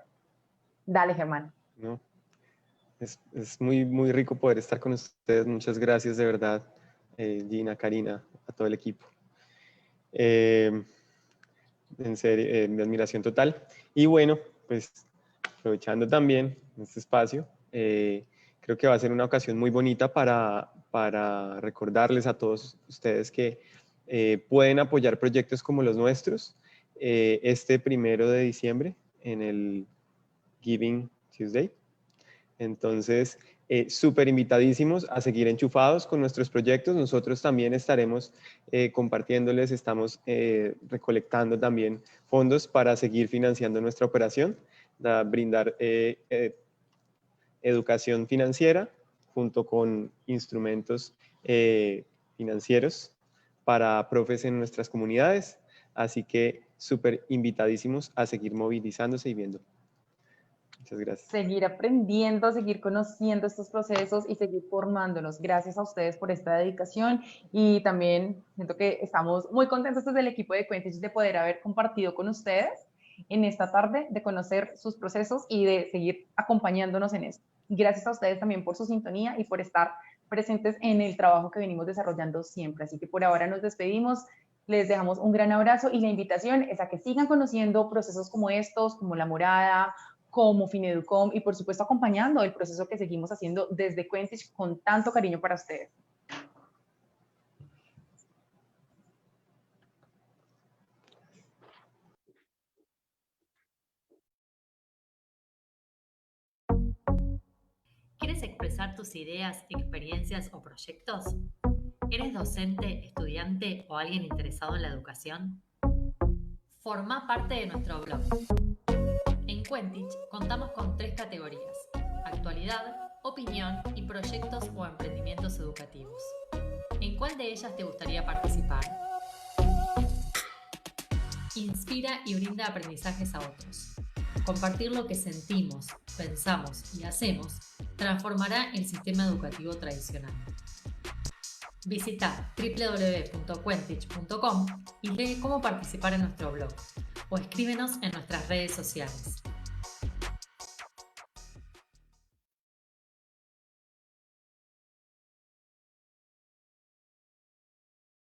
Dale, Germán. No, es muy rico poder estar con ustedes. Muchas gracias, de verdad, Gina, Karina, a todo el equipo. En serio, mi admiración total. Y bueno, pues aprovechando también este espacio, creo que va a ser una ocasión muy bonita para recordarles a todos ustedes que pueden apoyar proyectos como los nuestros este 1 de diciembre en el Giving Tuesday. Entonces, súper invitadísimos a seguir enchufados con nuestros proyectos. Nosotros también estaremos compartiéndoles, estamos recolectando también fondos para seguir financiando nuestra operación, brindar educación financiera junto con instrumentos financieros para profes en nuestras comunidades. Así que súper invitadísimos a seguir movilizándose y viendo. Muchas gracias. Seguir aprendiendo, seguir conociendo estos procesos y seguir formándonos. Gracias a ustedes por esta dedicación, y también siento que estamos muy contentos desde el equipo de Quentich de poder haber compartido con ustedes en esta tarde, de conocer sus procesos y de seguir acompañándonos en esto. Gracias a ustedes también por su sintonía y por estar presentes en el trabajo que venimos desarrollando siempre. Así que por ahora nos despedimos. Les dejamos un gran abrazo y la invitación es a que sigan conociendo procesos como estos, como La Morada, como Fineducom, y por supuesto acompañando el proceso que seguimos haciendo desde Quentich con tanto cariño para ustedes. ¿Quieres expresar tus ideas, experiencias o proyectos? ¿Eres docente, estudiante o alguien interesado en la educación? Forma parte de nuestro blog. En Quentich contamos con 3 categorías: actualidad, opinión y proyectos o emprendimientos educativos. ¿En cuál de ellas te gustaría participar? Inspira y brinda aprendizajes a otros. Compartir lo que sentimos, pensamos y hacemos transformará el sistema educativo tradicional. Visita www.quentich.com y lee cómo participar en nuestro blog, o escríbenos en nuestras redes sociales.